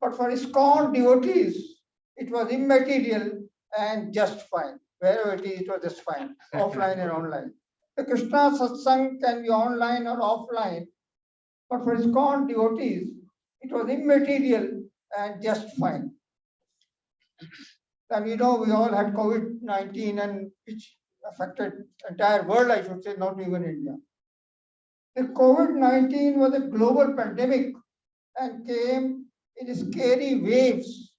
But for ISKCON devotees, it was immaterial and just fine. Wherever it is, it was just fine, offline and online. The Krishna satsang can be online or offline. But for ISKCON devotees, it was immaterial and just fine. And we all had COVID-19 and which affected entire world, I should say, not even India. The COVID-19 was a global pandemic and came in scary waves.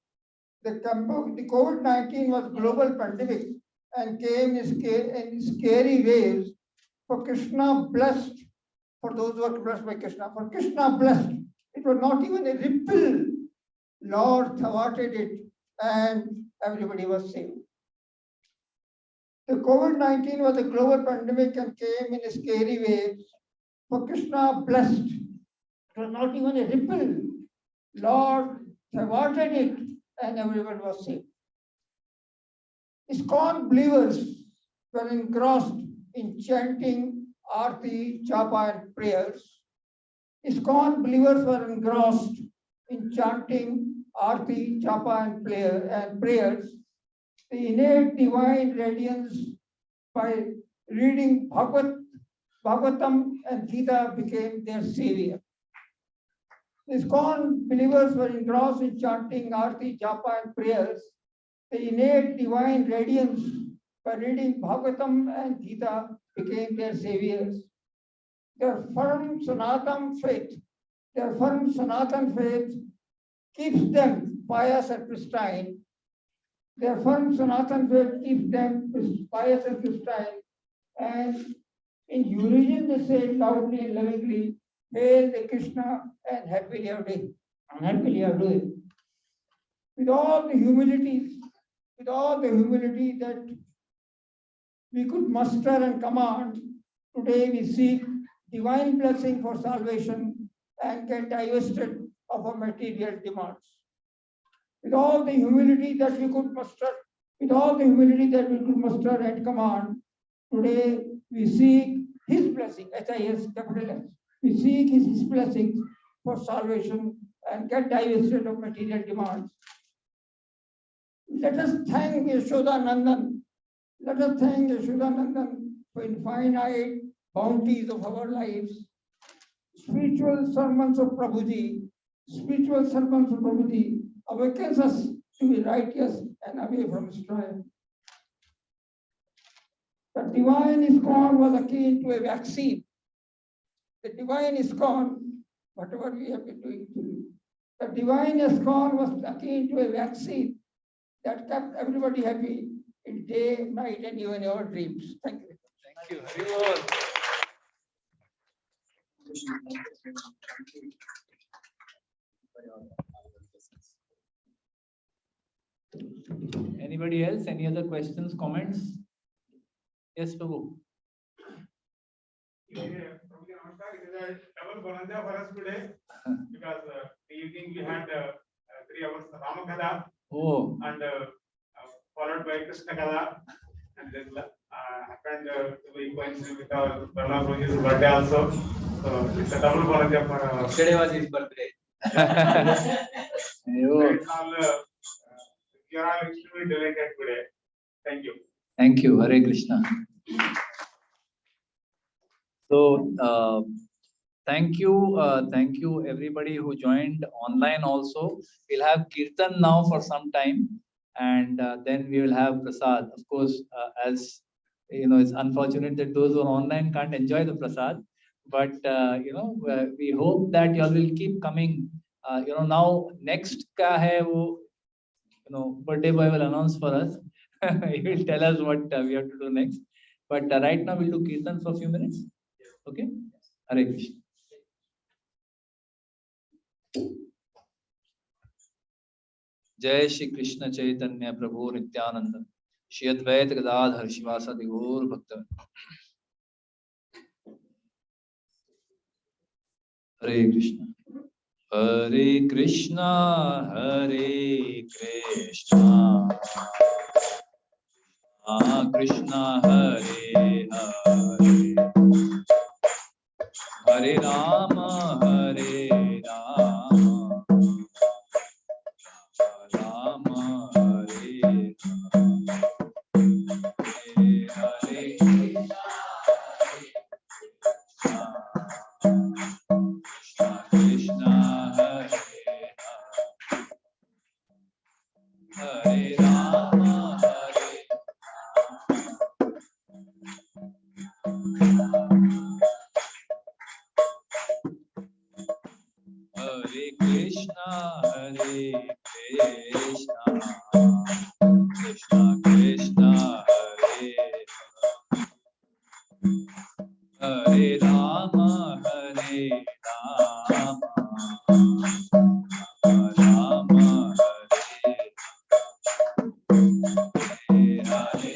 The COVID-19 was global pandemic and came in scary waves. For Krishna blessed, for those who are blessed by Krishna, for Krishna blessed, it was not even a ripple. Lord thwarted it and everybody was saved. The COVID-19 was a global pandemic and came in scary waves. For Krishna blessed, it was not even a ripple. Lord thwarted it and everyone was saved. ISKCON believers were engrossed in chanting, arti, japa and prayers. ISKCON believers were engrossed in chanting, arti, japa and prayers. The innate divine radiance by reading Bhagavatam and Gita became their savior. ISKCON believers were engrossed in chanting, arti, japa and prayers. The innate divine radiance by reading Bhagavatam and Gita became their saviors. Their firm Sanatan faith keeps them pious and pristine. Their firm Sanatan faith keeps them pious and pristine. And in unison they say loudly and lovingly, Hail the Krishna and happily are doing. With all the humility that we could muster and command, today we seek divine blessing for salvation and get divested of our material demands. With all the humility that we could muster, and command, today we seek His blessing, H-I-S, capital S. We seek His blessings for salvation and get divested of material demands. Let us thank Yashodanandan. For infinite bounties of our lives. Spiritual servants of Prabhuji awakens us to be righteous and away from strife. The divine ISKCON was akin to a vaccine. The divine ISKCON, whatever we have been doing to you, the divine ISKCON was akin to a vaccine that kept everybody happy in day, night, and even our dreams. Thank you. Thank you. Hari Bol. Anybody else? Any other questions, comments? Yes, Prabhu. It is a double bonanza for us today because the evening we had 3 hours Rama Katha Oh, and followed by Krishna Katha, and then happened to be coincident with our Pranab Roji's birthday also. So it's a double bonanza for Yesterday was his birthday. it's all we are all extremely delighted today. Thank you. thank you. Hare Krishna. So, thank you everybody who joined online also. We'll have Kirtan now for some time, and then we will have Prasad. Of course, as you know, it's unfortunate that those who are online can't enjoy the Prasad, but we hope that you all will keep coming. Now next ka hai wo, birthday boy will announce for us. He will tell us what we have to do next. But right now we'll do Kirtan for a few minutes. Okay? Hare Krishna. जय श्री कृष्ण चैतन्य प्रभु नित्यानंद श्री अद्वैत गदाधर शिवासादि गौर भक्त हरे कृष्ण हरे कृष्णा कृष्णा हरे हरे हरे राम राम हरे हरे कृष्णा हरे हरे राम हरे कृष्णा कृष्णा कृष्णा हरे हरे राम राम हरे हरे